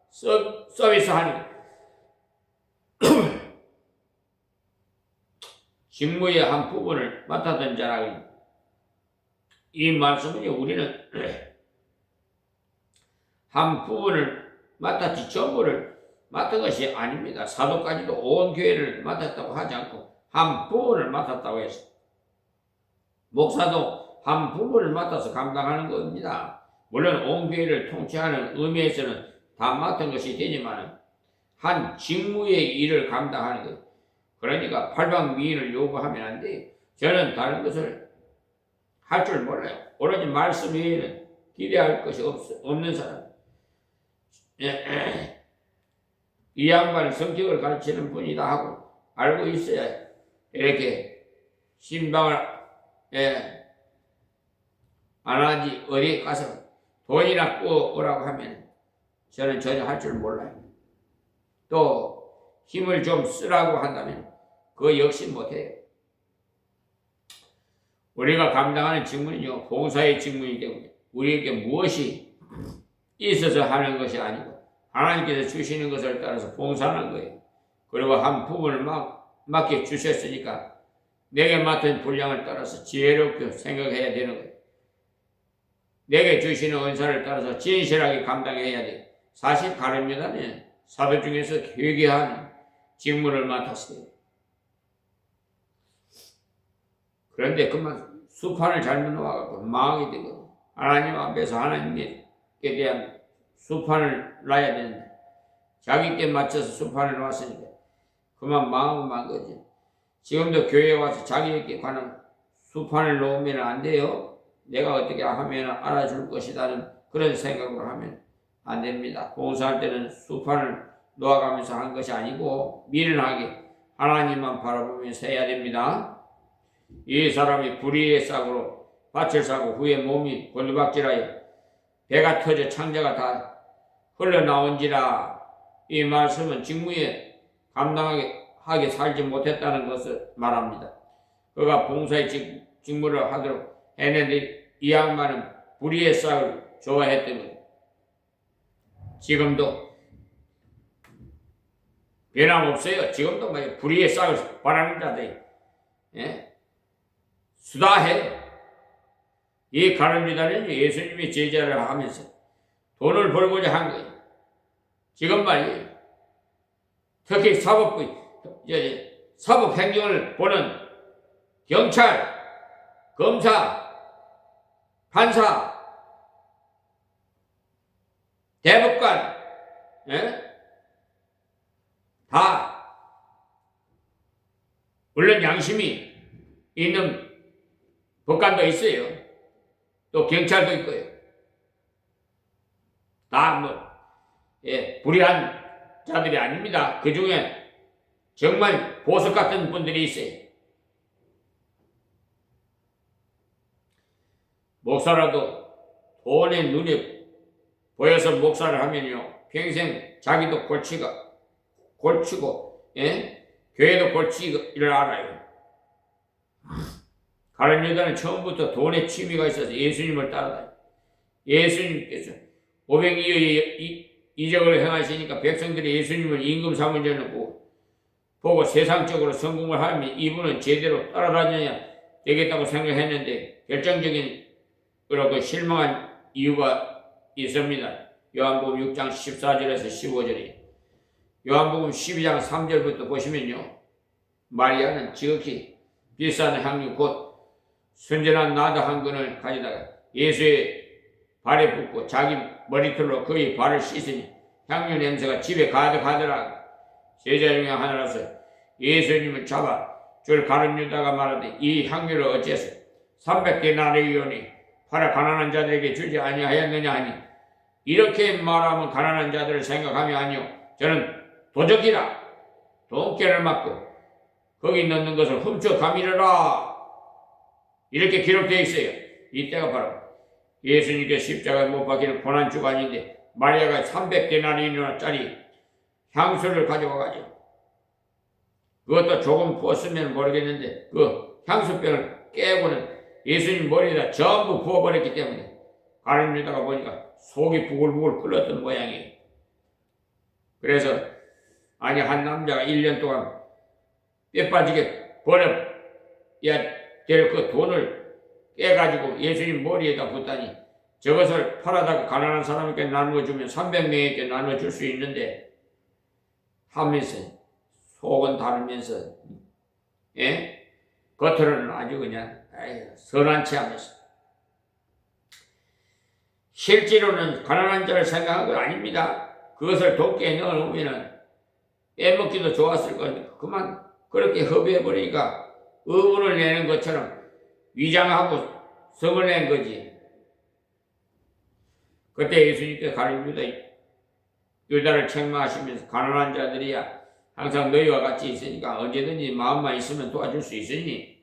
A: 서비스 하는 거. 직무의 한 부분을 맡았던 자라. 이 말씀은 우리는 한 부분을 맡았지 전부를 맡은 것이 아닙니다. 사도까지도 온 교회를 맡았다고 하지 않고 한 부분을 맡았다고 했습니다. 목사도 한 부분을 맡아서 감당하는 겁니다. 물론 온 교회를 통치하는 의미에서는 다 맡은 것이 되지만 한 직무의 일을 감당하는 것. 그러니까 팔방미인을 요구하면 안 돼요. 저는 다른 것을 할 줄 몰라요. 오로지 말씀 외에는 기대할 것이 없는 사람. 이 양반은 성격을 가르치는 분이다 하고 알고 있어야 이렇게 신방을 안 하지 어디 가서 돈이나 꾸어오라고 하면 저는 전혀 할 줄 몰라요. 또 힘을 좀 쓰라고 한다면 그거 역시 못해요. 우리가 감당하는 직무는요 봉사의 직무이기 때문에 우리에게 무엇이 있어서 하는 것이 아니고 하나님께서 주시는 것을 따라서 봉사하는 거예요. 그리고 한 부분을 맡겨 주셨으니까 내게 맡은 분량을 따라서 지혜롭게 생각해야 되는 거예요. 내게 주시는 은사를 따라서 진실하게 감당해야 돼요. 사실 가룟 유다는 사도 중에서 회개한 직무를 맡았어요. 그런데 그만 수판을 잘못 놓아갖고 망하게 된 거예요. 하나님 앞에서 하나님께 대한 수판을 놔야 되는데 자기께 맞춰서 수판을 놨으니까 그만 망하고 만 거지. 지금도 교회에 와서 자기에게 관한 수판을 놓으면 안 돼요. 내가 어떻게 하면 알아줄 것이라는 그런 생각으로 하면 안 됩니다. 봉사할 때는 수판을 놓아가면서 한 것이 아니고 미련하게 하나님만 바라보면서 해야 됩니다. 이 사람이 불의의 싹으로 밭을 사고 후에 몸이 곤두박질하여 배가 터져 창자가 다 흘러나온지라. 이 말씀은 직무에 감당하게 살지 못했다는 것을 말합니다. 그가 봉사의 직무를 하도록 했는데 이 양반은 불의의 싹을 좋아했던 거예요. 지금도 변함없어요. 지금도 불의의 싹을 바라는 자들 수다해. 이 가룟 유다는 예수님의 제자를 하면서 돈을 벌고자 한 거예요. 지금 말이에요. 특히 사법행정을 보는 경찰, 검사, 판사, 대법관, 다 물론 양심이 있는 법관도 있어요. 또 경찰도 있고요. 다 불의한 자들이 아닙니다. 그 중에 정말 보석 같은 분들이 있어요. 목사라도 돈의 눈에 보여서 목사를 하면요, 평생 자기도 골치고, 교회도 골치기를 알아요. 가룟 유다는 처음부터 돈에 취미가 있어서 예수님을 따라다녀요. 예수님께서 500여 이적을 행하시니까 백성들이 예수님을 임금 삼은 줄을 보고 세상적으로 성공을 하면 이분은 제대로 따라다녀야 되겠다고 생각했는데 결정적인 그렇고 실망한 이유가 있습니다. 요한복음 6장 14절에서 15절에 요한복음 12장 3절부터 보시면요, 마리아는 지극히 비싼 향유 곧 순전한 나드 한 근을 가져다가 예수의 발에 붓고 자기 머리털로 그의 발을 씻으니 향유 냄새가 집에 가득하더라. 제자 중에 하나라서 예수님을 잡아 줄 가룟 유다가 말하되 이 향유를 어째서 300데나리온이 팔아 가난한 자들에게 주지 아니하였느냐 하니, 이렇게 말하면 가난한 자들을 생각하며 아니요 저는 도적이라 돈깨를 맞고 거기 넣는 것을 훔쳐 가미르라, 이렇게 기록되어 있어요. 이때가 바로 예수님께 십자가에 못 박히는 고난주간인데 마리아가 300데나리온짜리 향수를 가져와가지고 그것도 조금 부었으면 모르겠는데 그 향수병을 깨고는 예수님 머리에다 전부 부어버렸기 때문에 가룟 유다가 보니까 속이 부글부글 끓었던 모양이에요. 그래서 한 남자가 1년 동안 뼈 빠지게 벌어야 될 그 돈을 깨가지고 예수님 머리에다 붓다니, 저것을 팔아다가 가난한 사람에게 나누어 주면 300명에게 나누어 줄 수 있는데 하면서 속은 다르면서 겉으로는 아주 그냥 선한 체 하면서, 실제로는 가난한 자를 생각한 건 아닙니다. 그것을 돈깨에 넣어놓으면 빼먹기도 좋았을 건데 그만 그렇게 허비해버리니까 의문을 내는 것처럼 위장하고 성을 낸 거지. 그때 예수님께서 가룟 유다를 책망하시면서 가난한 자들이야 항상 너희와 같이 있으니까 언제든지 마음만 있으면 도와줄 수 있으니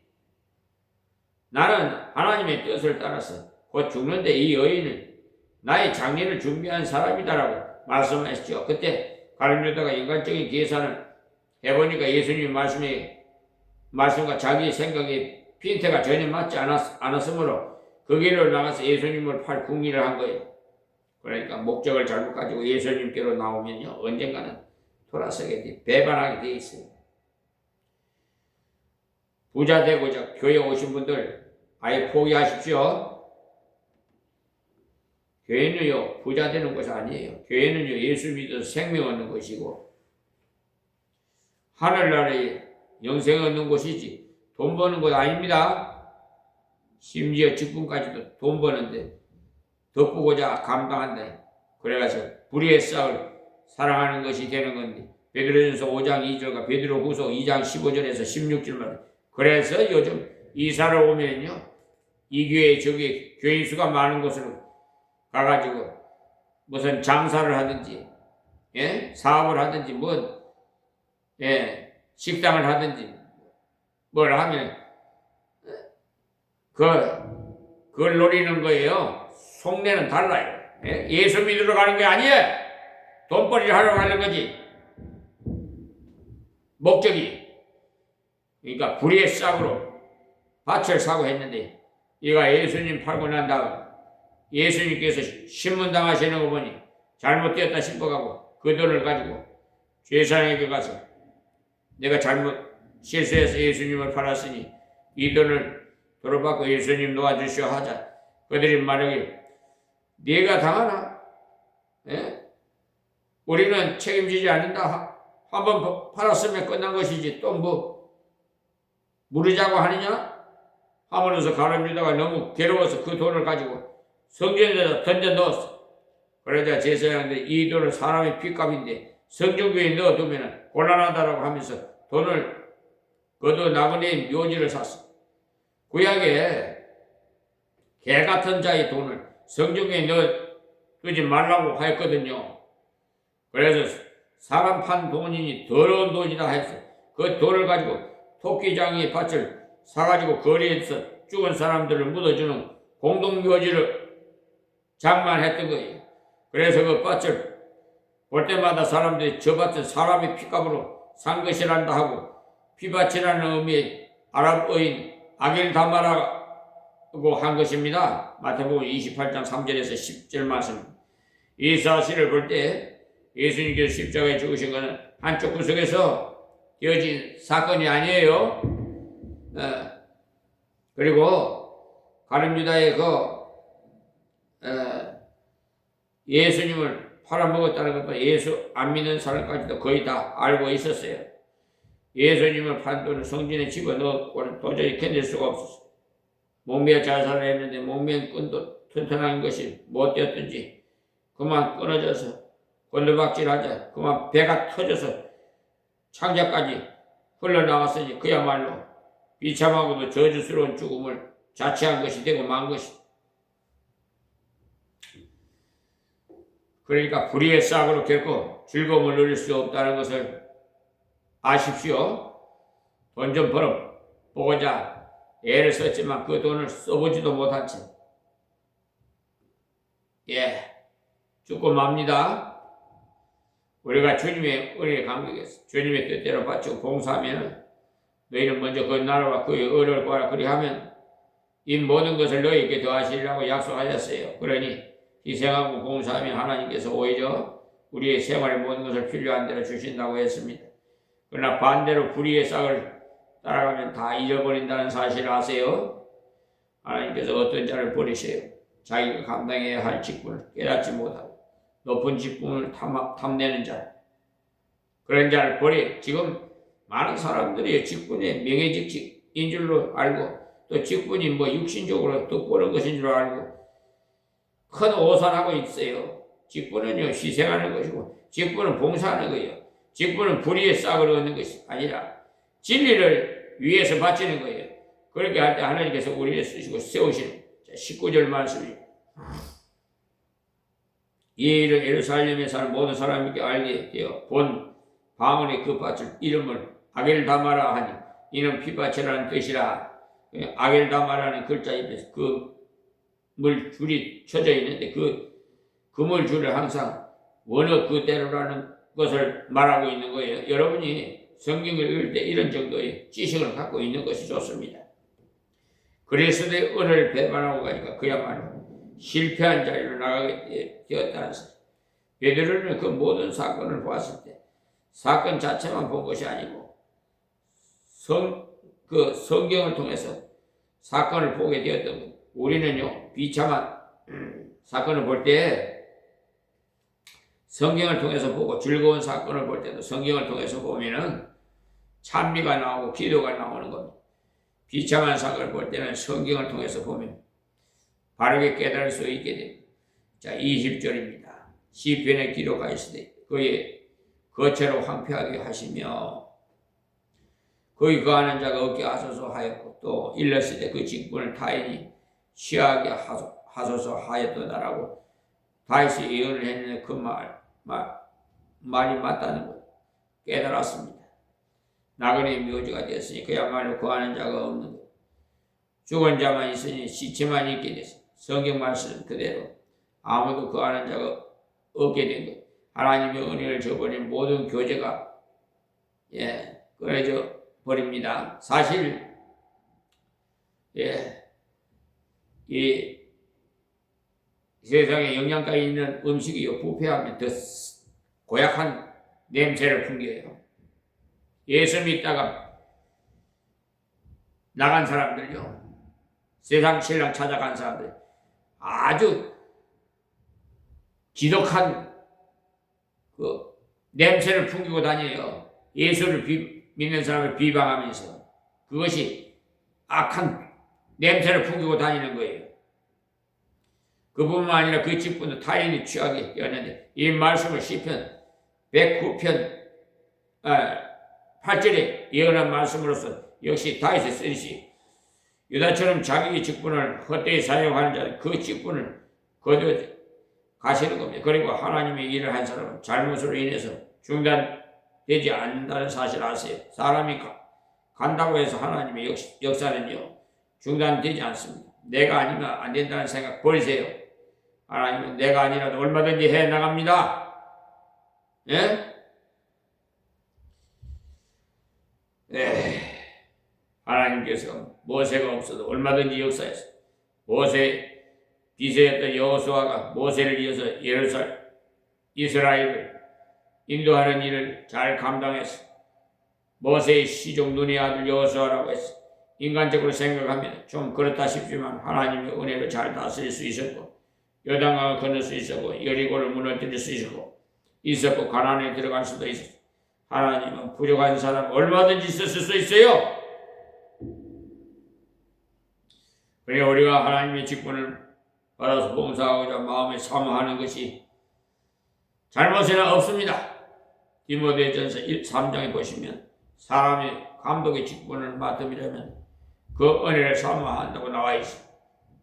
A: 나는 하나님의 뜻을 따라서 곧 죽는데 이 여인은 나의 장례를 준비한 사람이다라고 말씀하셨죠. 그때 가룟 유다가 인간적인 계산을 해보니까 예수님의 말씀과 자기 생각에 핀트가 전혀 맞지 않았으므로 그 길을 나가서 예수님을 팔 궁리를 한 거예요. 그러니까 목적을 잘못 가지고 예수님께로 나오면요 언젠가는 돌아서게 돼, 배반하게 돼 있어요. 부자 되고자 교회 오신 분들 아예 포기하십시오. 교회는요 부자 되는 것이 아니에요. 교회는요 예수 믿어서 생명 얻는 것이고 하늘나라에 영생 얻는 곳이지 돈 버는 것 아닙니다. 심지어 직분까지도 돈 버는데 덮고자 감당한다. 그래서 불의의 싹을 사랑하는 것이 되는 건데 베드로전서 5장 2절과 베드로후서 2장 15절에서 16절만. 그래서 요즘 이사를 오면요 이 교회 저기 교인 수가 많은 곳으로 가가지고 무슨 장사를 하든지 사업을 하든지 식당을 하든지 뭘 하면 그걸 노리는 거예요. 속내는 달라요. 예수 믿으러 가는 게 아니에요. 돈벌이를 하려고 하는 거지. 목적이. 그러니까 불의의 싹으로 밭을 사고 했는데 얘가 예수님 팔고 난 다음 예수님께서 신문당하시는 거 보니 잘못되었다 싶어가고 그 돈을 가지고 죄사에게 가서 내가 잘못 실수해서 예수님을 팔았으니 이 돈을 돌아받고 예수님 놓아주시오 하자. 그들이 말하길 네가 당하나? 우리는 책임지지 않는다. 한번 팔았으면 끝난 것이지 또 물으자고 하느냐? 하면서 가룟 유다가 너무 괴로워서 그 돈을 가지고 성전에다 던져 넣었어. 그러자 제사장들이 이 돈은 사람의 핏값인데 성전교에 넣어두면 곤란하다라고 하면서 돈을 거둬 나그네의 묘지를 샀어. 구약에 개 같은 자의 돈을 성중에 넣지 말라고 하였거든요. 그래서 사람 판 돈이니 더러운 돈이다 해서 그 돈을 가지고 토끼장이 밭을 사가지고 거리에서 죽은 사람들을 묻어주는 공동묘지를 장만했던 거예요. 그래서 그 밭을 볼 때마다 사람들이 저 밭은 사람의 피값으로 산 것이란다 하고, 피밭이라는 의미의 아랍어인 아겔다마라고 한 것입니다. 마태복음 28장 3절에서 10절 말씀. 이 사실을 볼 때 예수님께서 십자가에 죽으신 것은 한쪽 구석에서 되어진 사건이 아니에요. 그리고 가룟유다의 예수님을 팔아먹었다는 것도 예수 안 믿는 사람까지도 거의 다 알고 있었어요. 예수님을 판 돈을 성전에 집어넣고는 도저히 견딜 수가 없었어요. 몸매에 자살을 했는데 몸매는 끈도 튼튼한 것이 못되었든지 그만 끊어져서 건드박질하자 그만 배가 터져서 창자까지 흘러나왔으니 그야말로 비참하고도 저주스러운 죽음을 자처한 것이 되고 만 것이. 그러니까 불의의 싹으로 결코 즐거움을 누릴 수 없다는 것을 아십시오. 돈 좀 벌어보고자 애를 썼지만 그 돈을 써보지도 못한 채 죽고 맙니다. 우리가 주님의 은혜에 감격해서 주님의 뜻대로 바치고 봉사하면 너희는 먼저 그 나라와 그의 의를 구하라. 그리하면 이 모든 것을 너희에게 더하시리라고 약속하셨어요. 그러니 희생하고 봉사하면 하나님께서 오히려 우리의 생활의 모든 것을 필요한 대로 주신다고 했습니다. 그러나 반대로 불의의 싹을 따라가면 다 잃어버린다는 사실을 아세요? 하나님께서 어떤 자를 버리세요? 자기가 감당해야 할 직분을 깨닫지 못하고 높은 직분을 탐내는 자, 그런 자를 버려. 지금 많은 사람들이 직분이 명예직인 줄로 알고 또 직분이 육신적으로 득보는 것인 줄 알고 큰 오산하고 있어요. 직분은요 희생하는 것이고 직분은 봉사하는 거예요. 직분은 불의의 싹을 얻는 것이 아니라 진리를 위해서 바치는 거예요. 그렇게 할 때 하나님께서 우리를 쓰시고 세우시는 19절 말씀입니다. 이 일을 예루살렘에 사는 모든 사람에게 알게 되어 본 방언의 그 밭을 이름을 아겔다마라 하니 이는 피밭이라는 뜻이라. 아겔다마라는 글자 옆에 물 줄이 쳐져 있는데 그 그물 줄을 항상 원어 그대로라는 것을 말하고 있는 거예요. 여러분이 성경을 읽을 때 이런 정도의 지식을 갖고 있는 것이 좋습니다. 그리스도의 은혜를 배반하고 가니까 그야말로 실패한 자리로 나가게 되었다는 사실. 베드로는 그 모든 사건을 보았을 때 사건 자체만 본 것이 아니고 성경을 통해서 사건을 보게 되었던 것. 우리는요 비참한 사건을 볼 때 성경을 통해서 보고 즐거운 사건을 볼 때도 성경을 통해서 보면은 찬미가 나오고 기도가 나오는 겁니다. 비참한 사건을 볼 때는 성경을 통해서 보면 바르게 깨달을 수 있게 됩니다. 자, 20절입니다. 시편에 기록하시되 그의 거처로 황폐하게 하시며 거기 거하는 자가 없게 하소서 하였고 또 일렀을 때 그 직분을 타인이 취하게 하소서 하였도다라고 다시 예언을 했는데 그 말이 맞다는 것 깨달았습니다. 나그네의 묘지가 되었으니 그야말로 거하는 자가 없는 것. 죽은 자만 있으니 시체만 있게 됐습니다. 성경 말씀 그대로 아무도 거하는 자가 없게 된 것. 하나님의 은혜를 저버린 모든 교제가 끊어져 버립니다. 사실 이 세상에 영양가 있는 음식이 부패하면 더 고약한 냄새를 풍겨요. 예수 믿다가 나간 사람들요, 세상 신랑 찾아간 사람들 아주 지독한 그 냄새를 풍기고 다녀요. 예수를 믿는 사람을 비방하면서 그것이 악한 냄새를 풍기고 다니는 거예요. 그뿐만 아니라 그 직분도 타인이 취하게 되었는데 이 말씀을 시편 109편 8절에 예언한 말씀으로서 역시 다윗의 쓰듯이 유다처럼 자기 직분을 헛되이 사용하는 자는 그 직분을 거두어 가시는 겁니다. 그리고 하나님의 일을 한 사람은 잘못으로 인해서 중단되지 않는다는 사실을 아세요. 사람이 간다고 해서 하나님의 역사는요 중단되지 않습니다. 내가 아니면 안 된다는 생각 버리세요. 하나님은 내가 아니라도 얼마든지 해 나갑니다. 예? 하나님께서 모세가 없어도 얼마든지 역사했어요. 모세 비서였던 여호수아가 모세를 이어서 이스라엘을 인도하는 일을 잘 감당했어. 모세의 시종 눈의 아들 여호수아라고 했어. 인간적으로 생각하면 좀 그렇다 싶지만 하나님의 은혜로 잘 다스릴 수 있었고 요단강을 건널 수 있었고 여리고를 무너뜨릴 수 있었고 가나안에 들어갈 수도 있었어. 하나님은 부족한 사람 얼마든지 있을 수 있어요. 그러니까 우리가 하나님의 직분을 받아서 봉사하고자 마음에 사모하는 것이 잘못은 없습니다. 디모데전서 3장에 보시면 사람이 감독의 직분을 맡음이라면 그 은혜를 사모한다고 나와 있습니다.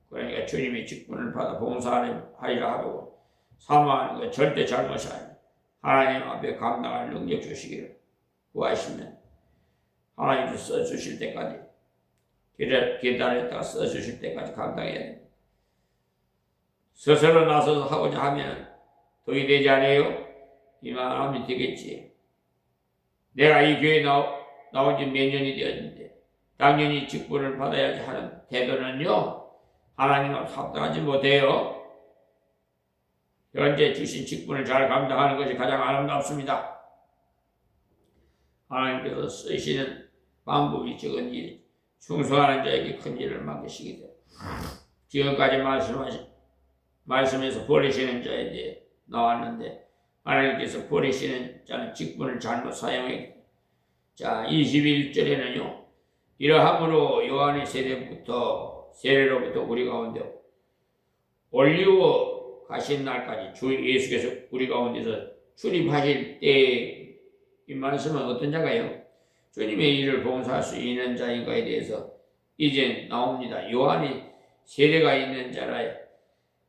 A: 그러니까 주님의 직분을 받아 봉사하리라 하고 사모하는 것 절대 잘못이 아닙니다. 하나님 앞에 감당할 능력 주시기를 구하시면 하나님도 써주실 때까지 기다렸다가 써주실 때까지 감당해야 됩니다. 스스로 나서서 하고자 하면 도움이 되지 않아요? 이만하면 되겠지. 내가 이 교회에 나온 지 몇 년이 되었는데 당연히 직분을 받아야지 하는 태도는요 하나님과 합당하지 못해요. 현재 주신 직분을 잘 감당하는 것이 가장 아름답습니다. 하나님께서 쓰시는 방법이 적은 일, 충성하는 자에게 큰 일을 맡기시기 때문에 지금까지 말씀에서 버리시는 자에 대해 나왔는데 하나님께서 버리시는 자는 직분을 잘못 사용했기 때문에 자 21절에는요 이러함으로 요한의 세례로부터 우리 가운데 올리워 가신 날까지 주 예수께서 우리 가운데서 출입하실 때 이 말씀은 어떤 자가요? 주님의 일을 봉사할 수 있는 자인가에 대해서 이제 나옵니다. 요한이 세례가 있는 자라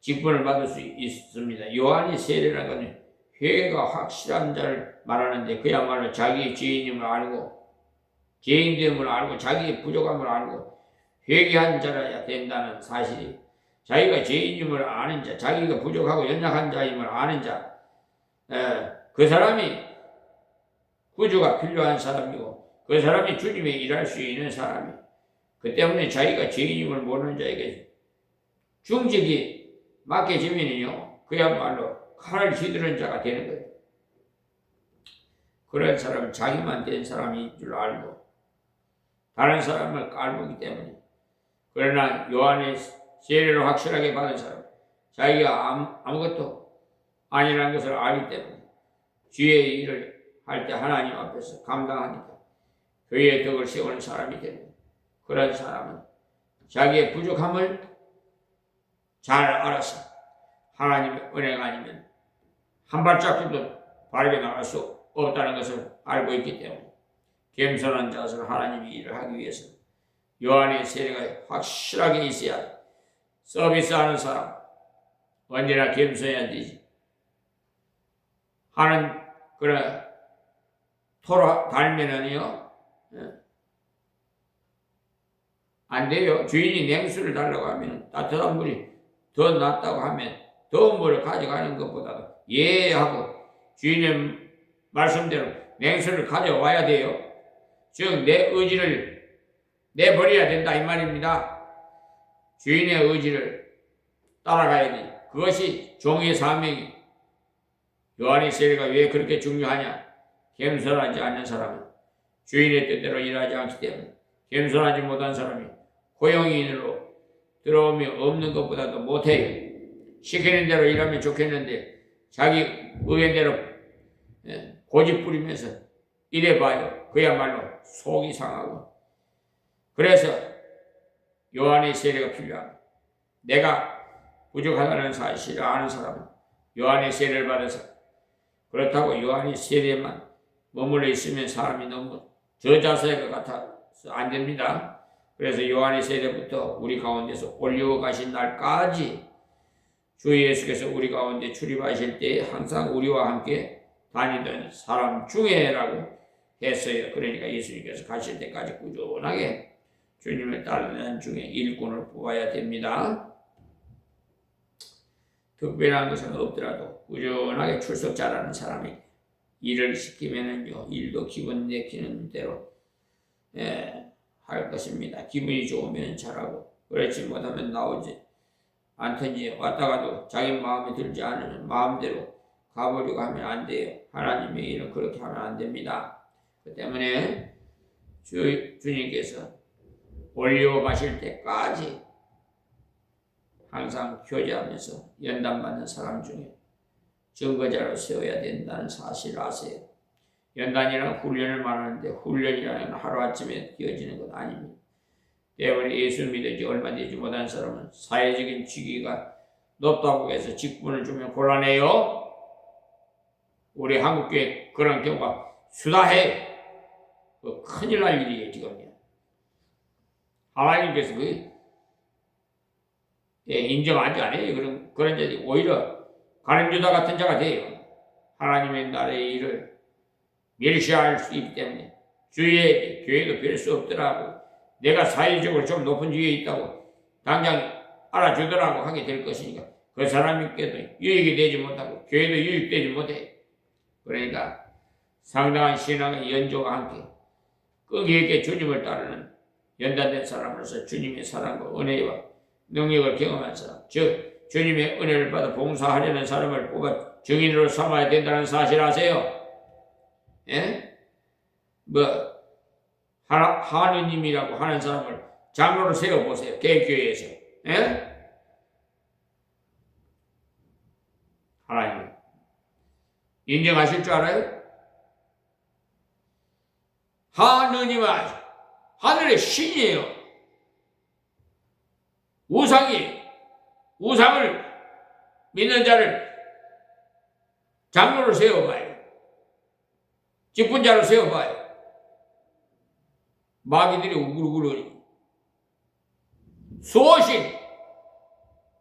A: 직분을 받을 수 있습니다. 요한이 세례라는 것은 회개가 확실한 자를 말하는데 그야말로 자기의 죄인임을 알고 죄인됨을 알고 자기의 부족함을 알고 회개한 자라야 된다는 사실이 자기가 죄인임을 아는 자, 자기가 부족하고 연약한 자임을 아는 자, 그 사람이 구주가 필요한 사람이고 그 사람이 주님의 일할 수 있는 사람이 그 때문에 자기가 죄인임을 모르는 자에게 중직이 맡겨지면요 그야말로 칼을 휘두른 자가 되는 거예요. 그런 사람은 자기만 된 사람인 줄 알고 다른 사람을 깔보기 때문에 그러나 요한의 세례를 확실하게 받은 사람 자기가 아무것도 아니라는 것을 알기 때문에 주의 일을 할 때 하나님 앞에서 감당하니까 교회의 덕을 세우는 사람이 되는 그런 사람은 자기의 부족함을 잘 알아서 하나님의 은혜가 아니면 한 발짝도 바르게 나갈 수 없다는 것을 알고 있기 때문에 겸손한 자세로 하나님의 일을 하기 위해서 요한의 세례가 확실하게 있어야 돼. 서비스하는 사람 언제나 겸손해야 되지. 하는 그런 토로 달면은요 안 돼요. 주인이 냉수를 달라고 하면 따뜻한 물이 더 낫다고 하면 더운 물을 가져가는 것보다도 하고 주인의 말씀대로 냉수를 가져와야 돼요. 즉 내 의지를 내버려야 된다 이 말입니다. 주인의 의지를 따라가야 돼. 그것이 종의 사명이. 요한의 세례가 왜 그렇게 중요하냐? 겸손하지 않는 사람은 주인의 뜻대로 일하지 않기 때문에 겸손하지 못한 사람이 고용인으로 들어오면 없는 것보다도 못해요. 시키는 대로 일하면 좋겠는데 자기 의견대로 고집 부리면서 일해봐요. 그야말로 속이 상하고. 그래서 요한의 세례가 필요합니다. 내가 부족하다는 사실을 아는 사람은 요한의 세례를 받아서 그렇다고 요한의 세례만 머물러 있으면 사람이 너무 저자세가 같아서 안 됩니다. 그래서 요한의 세대부터 우리 가운데서 올려 가신 날까지 주 예수께서 우리 가운데 출입하실 때 항상 우리와 함께 다니던 사람 중에라고 했어요. 그러니까 예수님께서 가실 때까지 꾸준하게 주님을 따르는 중에 일꾼을 뽑아야 됩니다. 특별한 것은 없더라도 꾸준하게 출석 잘하는 사람에게 일을 시키면은요, 일도 기분 내키는 대로 할 것입니다. 기분이 좋으면 잘하고, 그렇지 못하면 나오지 않든지 왔다가도 자기 마음에 들지 않으면 마음대로 가버리고 하면 안 돼요. 하나님의 일은 그렇게 하면 안 됩니다. 그 때문에 주님께서 올려 가실 때까지 항상 교제하면서 연단받는 사람 중에 증거자로 세워야 된다는 사실을 아세요. 연단이라는 훈련을 말하는데 훈련이라는 하루아침에 되어지는 것 아닙니다. 때문에 예수 믿은 지 얼마 되지 못한 사람은 사회적인 직위가 높다고 해서 직분을 주면 곤란해요. 우리 한국교회 그런 경우가 수다해. 큰일 날 일이에요, 지금요. 하나님께서 인정하지 않아요. 그런 자들이 오히려 가늠주다 같은 자가 돼요. 하나님의 나라의 일을 멸시할 수 있기 때문에 주위에 교회도 별 수 없더라고. 내가 사회적으로 좀 높은 지위에 있다고 당장 알아주더라고 하게 될 것이니까 그 사람에게도 유익이 되지 못하고 교회도 유익되지 못해. 그러니까 상당한 신앙의 연조와 함께 끈기 있게 주님을 따르는 연단된 사람으로서 주님의 사랑과 은혜와 능력을 경험한 사람, 즉 주님의 은혜를 받아 봉사하려는 사람을 뽑아 증인으로 삼아야 된다는 사실 아세요? 예? 하느님이라고 하는 사람을 장로로 세워보세요. 개교회에서. 예? 하나님 인정하실 줄 알아요? 하느님은 하늘의 신이에요. 우상을 믿는 자를 장로로 세워봐요. 직분자로 세워봐요. 마귀들이 우글우글거리. 수호신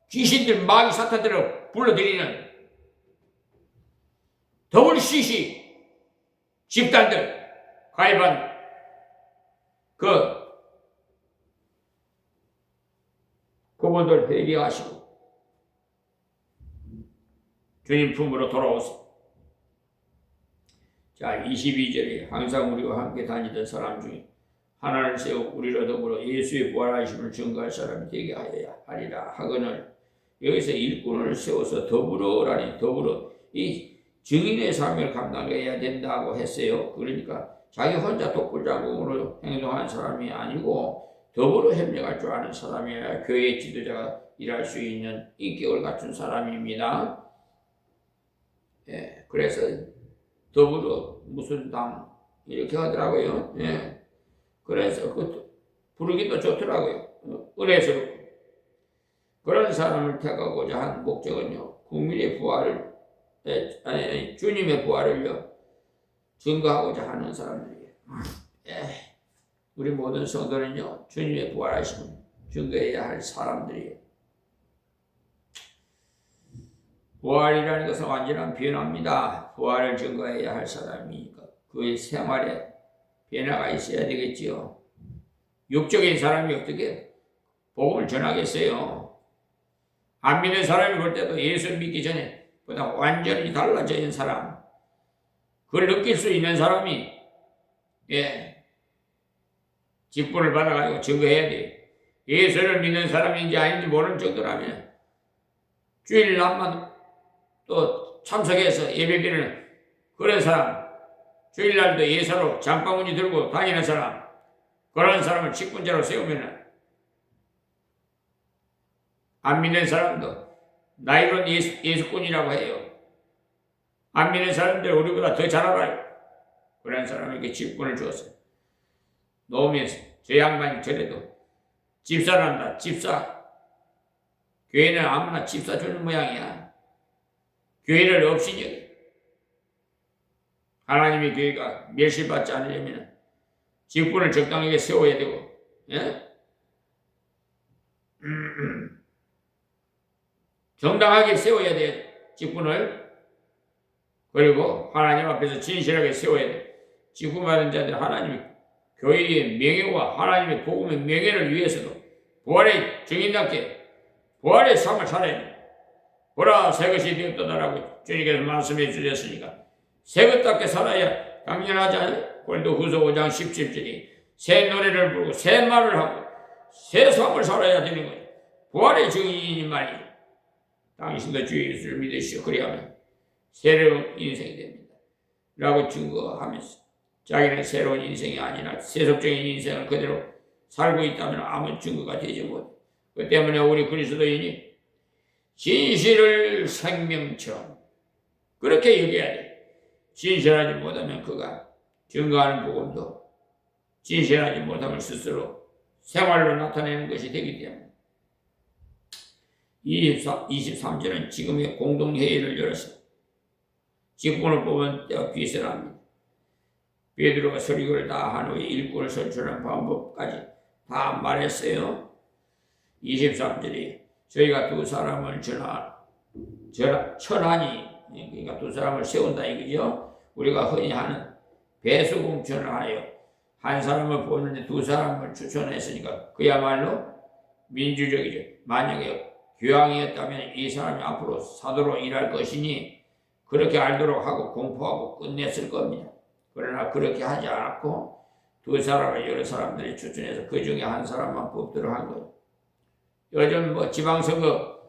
A: 귀신들, 마귀, 사탄들을 불러들이는 WCC 집단들 가입한 그분들 회개하시고 주님 품으로 돌아오세요. 자, 22절에 항상 우리와 함께 다니던 사람 중에 하나를 세워 우리로 더불어 예수의 부활하심을 증거할 사람이 되게 하리라 하거늘, 여기서 일꾼을 세워서 더불어라니, 더불어 이 증인의 삶을 감당해야 된다고 했어요. 그러니까 자기 혼자 독불장군으로 행동하는 사람이 아니고 더불어 협력할 줄 아는 사람이야 교회 지도자가 일할 수 있는 인격을 갖춘 사람입니다. 예, 그래서 더불어 무슨 당 이렇게 하더라고요. 예, 그래서 부르기도 좋더라고요. 은혜스럽고. 그런 사람을 택하고자 한 목적은요, 국민의 부활을 주님의 부활을요 증거하고자 하는 사람들이에요. 우리 모든 성도는요 주님의 부활하심을 증거해야 할 사람들이에요. 부활이라는 것은 완전한 변화입니다. 부활을 증거해야 할 사람이니까 그의 생활에 변화가 있어야 되겠지요. 육적인 사람이 어떻게 복음을 전하겠어요? 안 믿는 사람이 볼 때도 예수 믿기 전에 보다 완전히 달라져 있는 사람, 그걸 느낄 수 있는 사람이 직분을 받아가지고 증거해야 돼. 예수를 믿는 사람인지 아닌지 모르는 정도라면 주일날만 또 참석해서 예배드리는 그런 사람, 주일날도 예사로 장바구니 들고 다니는 사람, 그런 사람을 직분자로 세우면 안 믿는 사람도 나이론 예수꾼이라고 해요. 안 믿는 사람들 우리보다 더 잘 알아요. 그런 사람에게 직분을 주었어요. 놓으면서 저 양반이 저래도 집사란다. 집사. 교회는 아무나 집사 주는 모양이야. 교회를 업신여겨. 하나님의 교회가 멸실받지 않으려면 직분을 적당하게 세워야 되고, 예? 정당하게 세워야 돼, 직분을. 그리고 하나님 앞에서 진실하게 세워야 돼. 직분받은 자들 하나님이 교회의 명예와 하나님의 복음의 명예를 위해서도 부활의 증인답게 부활의 삶을 살아야 돼. 보라, 새 것이 되었도다라고 주님께서 말씀해 주셨으니까 새 것답게 살아야 당연하지 않아요? 고린도후서 5장 17절이 새 노래를 부르고 새 말을 하고 새 삶을 살아야 되는 거예요. 부활의 증인이만이 당신도 주 예수를 믿으시오. 그리하면 새로운 인생이 됩니다. 라고 증거하면서 자기는 새로운 인생이 아니라 세속적인 인생을 그대로 살고 있다면 아무 증거가 되지 못해. 그 때문에 우리 그리스도인이 진실을 생명처럼 그렇게 여겨야 돼. 진실하지 못하면 그가 증거하는 복음도 진실하지 못하면 스스로 생활로 나타내는 것이 되기 때문에 23절은 지금의 공동회의를 열어서 직분을 뽑은 때와 비슷합니다. 베드로가 설교를 다 한 후에 일꾼을 선출하는 방법까지 다 말했어요. 23절이 저희가 두 사람을 천하니, 그러니까 두 사람을 세운다 이거죠. 우리가 흔히 하는 배수공천을 하여 한 사람을 뽑는데 두 사람을 추천했으니까 그야말로 민주적이죠. 만약에 교황이었다면 이 사람이 앞으로 사도로 일할 것이니 그렇게 알도록 하고 공포하고 끝냈을 겁니다. 그러나 그렇게 하지 않았고 두 사람을 여러 사람들이 추천해서 그 중에 한 사람만 뽑도록 한 거예요. 요즘 지방선거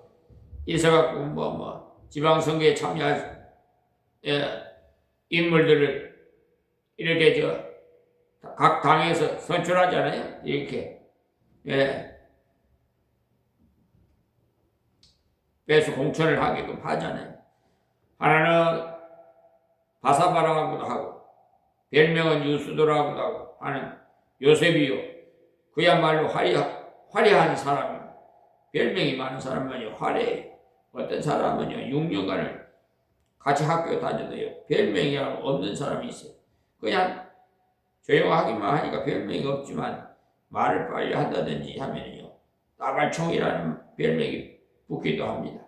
A: 있어갖고 지방선거에 참여할 인물들을 이렇게 각 당에서 선출하잖아요. 이렇게 빼서 공천을 하게끔 하잖아요. 하나는 바사바라고도 하고 별명은 유수도라고도 하고 하는 요셉이요. 그야말로 화려한 사람이고 별명이 많은 사람은요 화려해요. 어떤 사람은요 6년간을 같이 학교 다녀도요 별명이 없는 사람이 있어요. 그냥 조용하기만 하니까 별명이 없지만 말을 빨리 한다든지 하면요 나발총이라는 별명이 붙기도 합니다.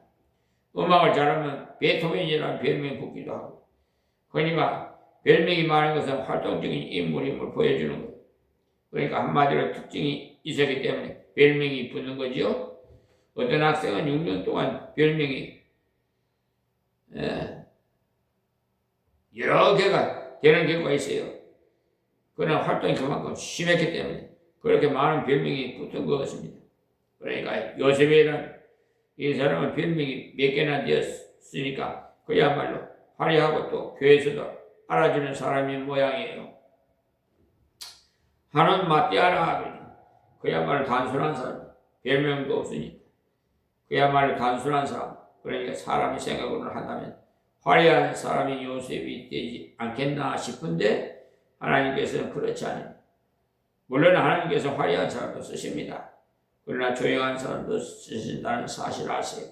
A: 음악을 잘하면 베토벤이라는 별명이 붙기도 하고. 그러니까 별명이 많은 것은 활동적인 인물임을 보여주는 거예요. 그러니까 한마디로 특징이 있었기 때문에 별명이 붙는 거죠. 어떤 학생은 6년 동안 별명이 여러 개가 되는 경우가 있어요. 그러나 활동이 그만큼 심했기 때문에 그렇게 많은 별명이 붙은 것입니다. 그러니까 요셉이라는 이 사람은 별명이 몇 개나 되었으니까 그야말로 화려하고 또 교회에서도 알아주는 사람인 모양이에요. 하는 마띠아라 그야말로 단순한 사람, 별명도 없으니까 그야말로 단순한 사람. 그러니까 사람이 생각으로 한다면 화려한 사람이 요셉이 되지 않겠나 싶은데 하나님께서는 그렇지 않아요. 물론 하나님께서 화려한 사람도 쓰십니다. 그러나 조용한 사람도 쓰신다는 사실을 아세요.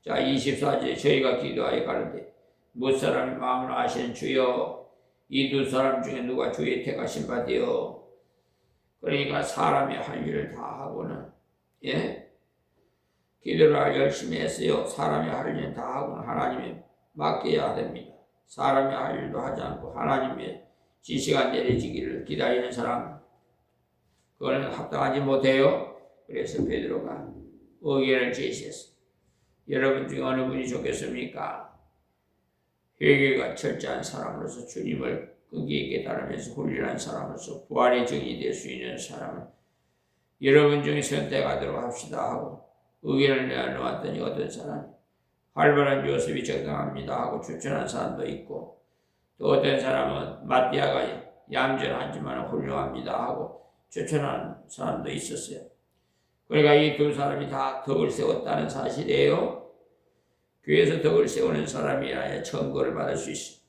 A: 자, 24절에 저희가 기도하여 가는데 무사람의 마음을 아시는 주여 이 두 사람 중에 누가 주의 택하신 바 되어. 그러니까 사람의 할 일을 다 하고는 기도를 열심히 했어요. 사람의 할 일은 다 하고는 하나님에 맡겨야 됩니다. 사람의 할 일도 하지 않고 하나님의 지시가 내려지기를 기다리는 사람 그거는 합당하지 못해요. 그래서 베드로가 의견을 제시했어. 여러분 중에 어느 분이 좋겠습니까? 회개가 철저한 사람으로서 주님을 끈기 있게 따르면서 훌륭한 사람으로서 부활의 증인이 될 수 있는 사람을 여러분 중에 선택하도록 합시다 하고 의견을 내놓았더니 어떤 사람 활발한 요셉이 적당합니다 하고 추천한 사람도 있고 또 어떤 사람은 마띠아가 얌전하지만 훌륭합니다 하고 추천한 사람도 있었어요. 그러니까 이 두 사람이 다 덕을 세웠다는 사실이에요. 교회에서 덕을 세우는 사람이라야 천거를 받을 수 있어요.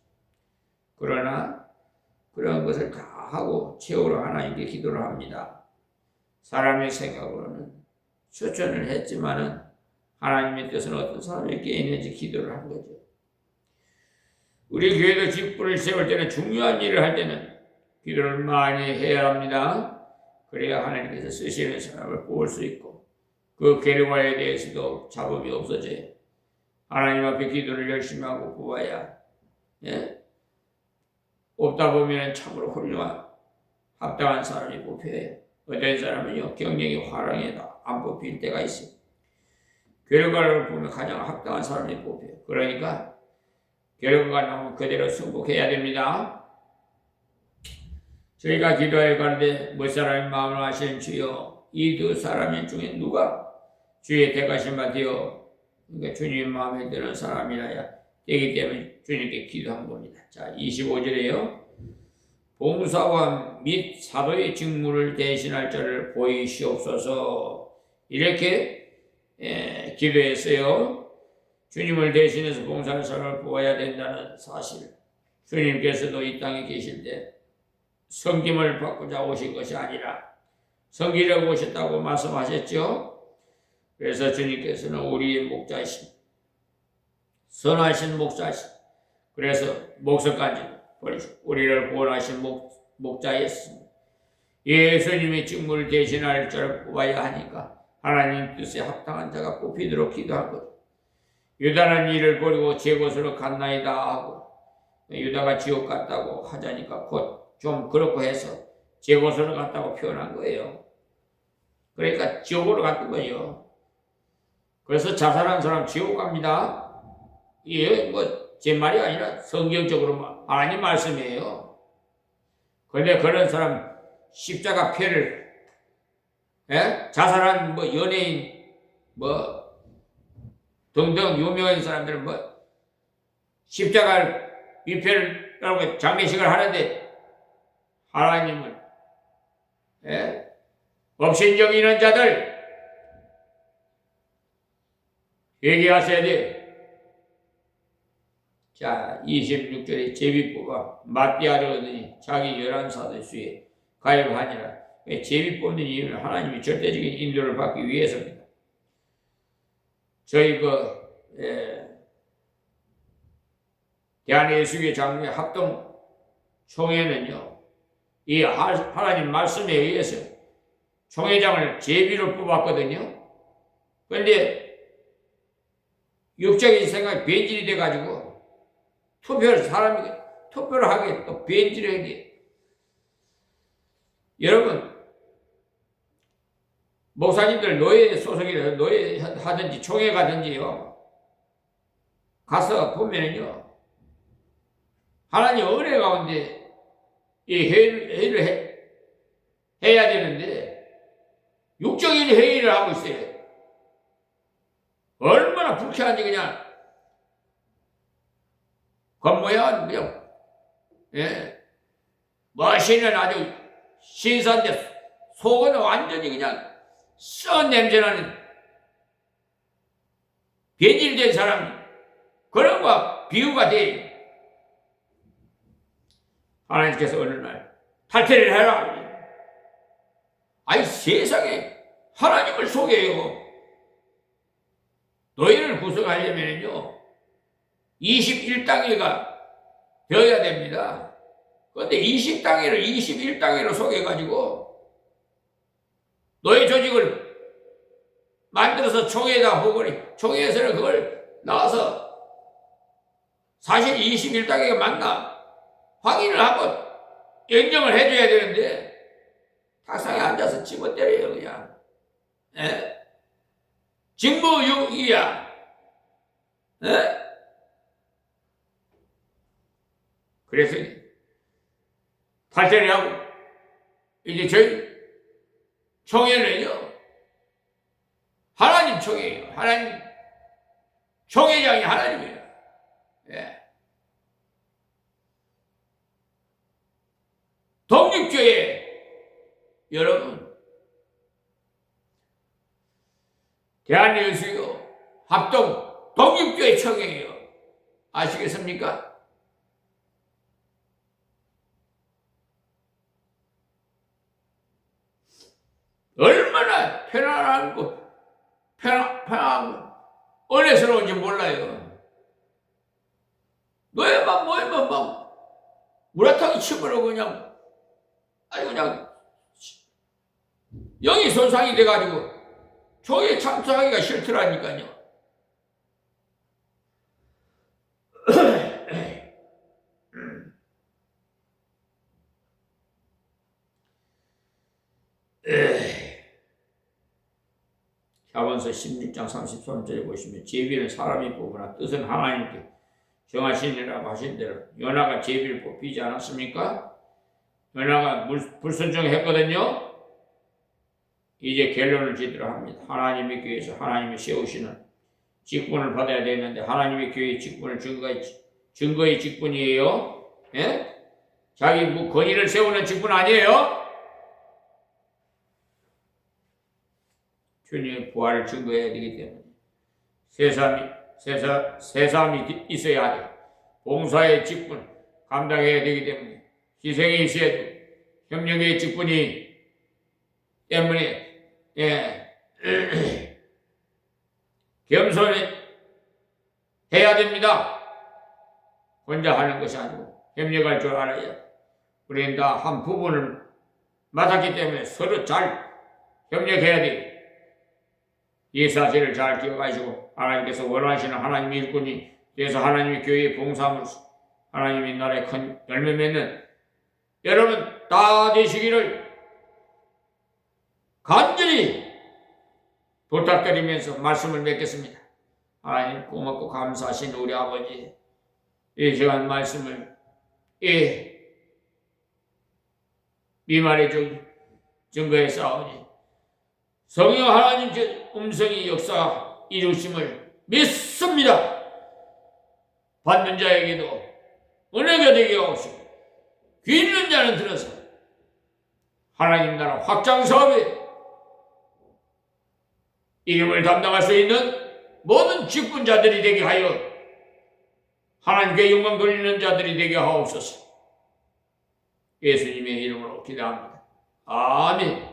A: 그러나 그런 것을 다 하고 최후로 하나님께 기도를 합니다. 사람의 생각으로는 추천을 했지만은 하나님의 뜻은 어떤 사람에게 있는지 기도를 한 거죠. 우리 교회도 직분을 세울 때는 중요한 일을 할 때는 기도를 많이 해야 합니다. 그래야 하나님께서 쓰시는 사람을 뽑을 수 있고 그 결과에 대해서도 잡음이 없어져요. 하나님 앞에 기도를 열심히 하고 구해야, 예? 없다 보면 참으로 훌륭한 합당한 사람이 뽑혀요. 어떤 사람은요 경력이 화랑해도 안 뽑힐 때가 있어요. 결과를 보면 가장 합당한 사람이 뽑혀요. 그러니까 결과가 나오면 그대로 승복해야 됩니다. 저희가 기도할 가운데 몇 사람의 마음을 아시는 주여, 이 두 사람 중에 누가 주의 택하신 바 되어, 그러니까 주님 마음에 드는 사람이라야 되기 때문에 주님께 기도한 겁니다. 자, 25절에요. 봉사원 및 사도의 직무를 대신할 자를 보이시옵소서. 이렇게 기도했어요. 주님을 대신해서 봉사할 사람을 보아야 된다는 사실. 주님께서도 이 땅에 계실 때 섬김을 받고자 오신 것이 아니라 섬기려고 오셨다고 말씀하셨죠. 그래서 주님께서는 우리의 목자이신, 선하신 목자이신, 그래서 목석까지 버리시고 우리를 구원하신 목자였습니다. 예수님의 직무를 대신할 자를 뽑아야 하니까 하나님 뜻에 합당한 자가 뽑히도록 기도한 것. 유다는 이를 버리고 제 곳으로 갔나이다 하고, 유다가 지옥 갔다고 하자니까 곧 좀 그렇고 해서 제 곳으로 갔다고 표현한 거예요. 그러니까 지옥으로 갔던 거예요. 그래서 자살한 사람 지옥 갑니다. 이게 뭐 제 말이 아니라 성경적으로 하나님 말씀이에요. 그런데 그런 사람 십자가 표를, 자살한 뭐 연예인 뭐 등등 유명한 사람들은 뭐 십자가 위패를 따르고 장례식을 하는데 하나님은 업신정 있는 자들 얘기하셔야 돼요. 자, 26절에 제비 뽑아 마띠아를 얻으니 자기 11사도 수에 가입하니라. 제비 뽑는 이유는 하나님이 절대적인 인도를 받기 위해서입니다. 저희 대한예수교 장로회 합동 총회는요, 이 하나님 말씀에 의해서 총회장을 제비로 뽑았거든요. 그런데 육적인 생각이 변질이 돼가지고 투표를 하게 또 변질을 하게. 여러분, 목사님들 노예 소속이라서 노예 하든지 총회 가든지요, 가서 보면은요, 하나님 은혜 가운데 이 회의를 해야 되는데 육적인 회의를 하고 있어요. 얼마나 불쾌한지. 그냥 겉모양은 그냥 멋있는 아주 신선한데 속은 완전히 그냥 썩은 냄새나는 변질된 사람, 그런 거와 비유가 돼요. 하나님께서 어느 날 탈퇴를 해라. 아니, 세상에 하나님을 속여요. 노예를 구성하려면요 21단계가 되어야 됩니다. 그런데 20단계를 21단계로 속여가지고 노예 조직을 만들어서 총회에다 보거니 총회에서는 그걸 나와서 사실 21단계가 맞나 확인을 하고 인정을 해줘야 되는데 탁상에 앉아서 집어 때려요. 그냥 직무유기야. 그래서 탈퇴를 하고 이제 저희 총회는요 하나님 총회예요. 하나님 총회장이 하나님이에요. 독립교회 여러분, 대한예수교 합동 독립교회 총회예요. 아시겠습니까? 얼마나 편안하고 은혜스러운지 몰라요. 노예만 모이면 막 우라통이 치므로 그냥 영이 손상이 돼가지고 교회 참석하기가 싫더라니까요. 자본서 16장 33절에 보시면 제비는 사람이 뽑으나 뜻은 하나님께 정하시니라고 하신 대로 요나가 제비를 뽑히지 않았습니까? 요나가 불순종했거든요. 이제 결론을 짓도록 합니다. 하나님의 교회에서 하나님이 세우시는 직분을 받아야 되는데 하나님의 교회의 직분은 증거의 직분이에요. 예? 자기 권위를 세우는 직분 아니에요. 주님의 부활을 증거해야 되기 때문에 세삼이 있어야 돼. 봉사의 직분 감당해야 되기 때문에 희생이 있어야 돼. 협력의 직분이 때문에 겸손히 해야 됩니다. 혼자 하는 것이 아니고 협력할 줄 알아야 돼. 우리는 다 한 부분을 맡았기 때문에 서로 잘 협력해야 돼. 이 사실을 잘 기억하시고 하나님께서 원하시는 하나님의 일꾼이 돼서 하나님의 교회의 봉사함으로써 하나님의 나라에 큰 열매 맺는 여러분 다 되시기를 간절히 부탁드리면서 말씀을 맺겠습니다. 하나님 고맙고 감사하신 우리 아버지, 이 시간 말씀을 미말의 증거에 싸우니 성령 하나님 음성이 역사 이루심을 믿습니다. 받는 자에게도 은혜가 되게 하옵시고 귀 있는 자는 들어서 하나님 나라 확장 사업에 이름을 담당할 수 있는 모든 직분자들이 되게 하여 하나님께 영광 돌리는 자들이 되게 하옵소서. 예수님의 이름으로 기도합니다. 아멘.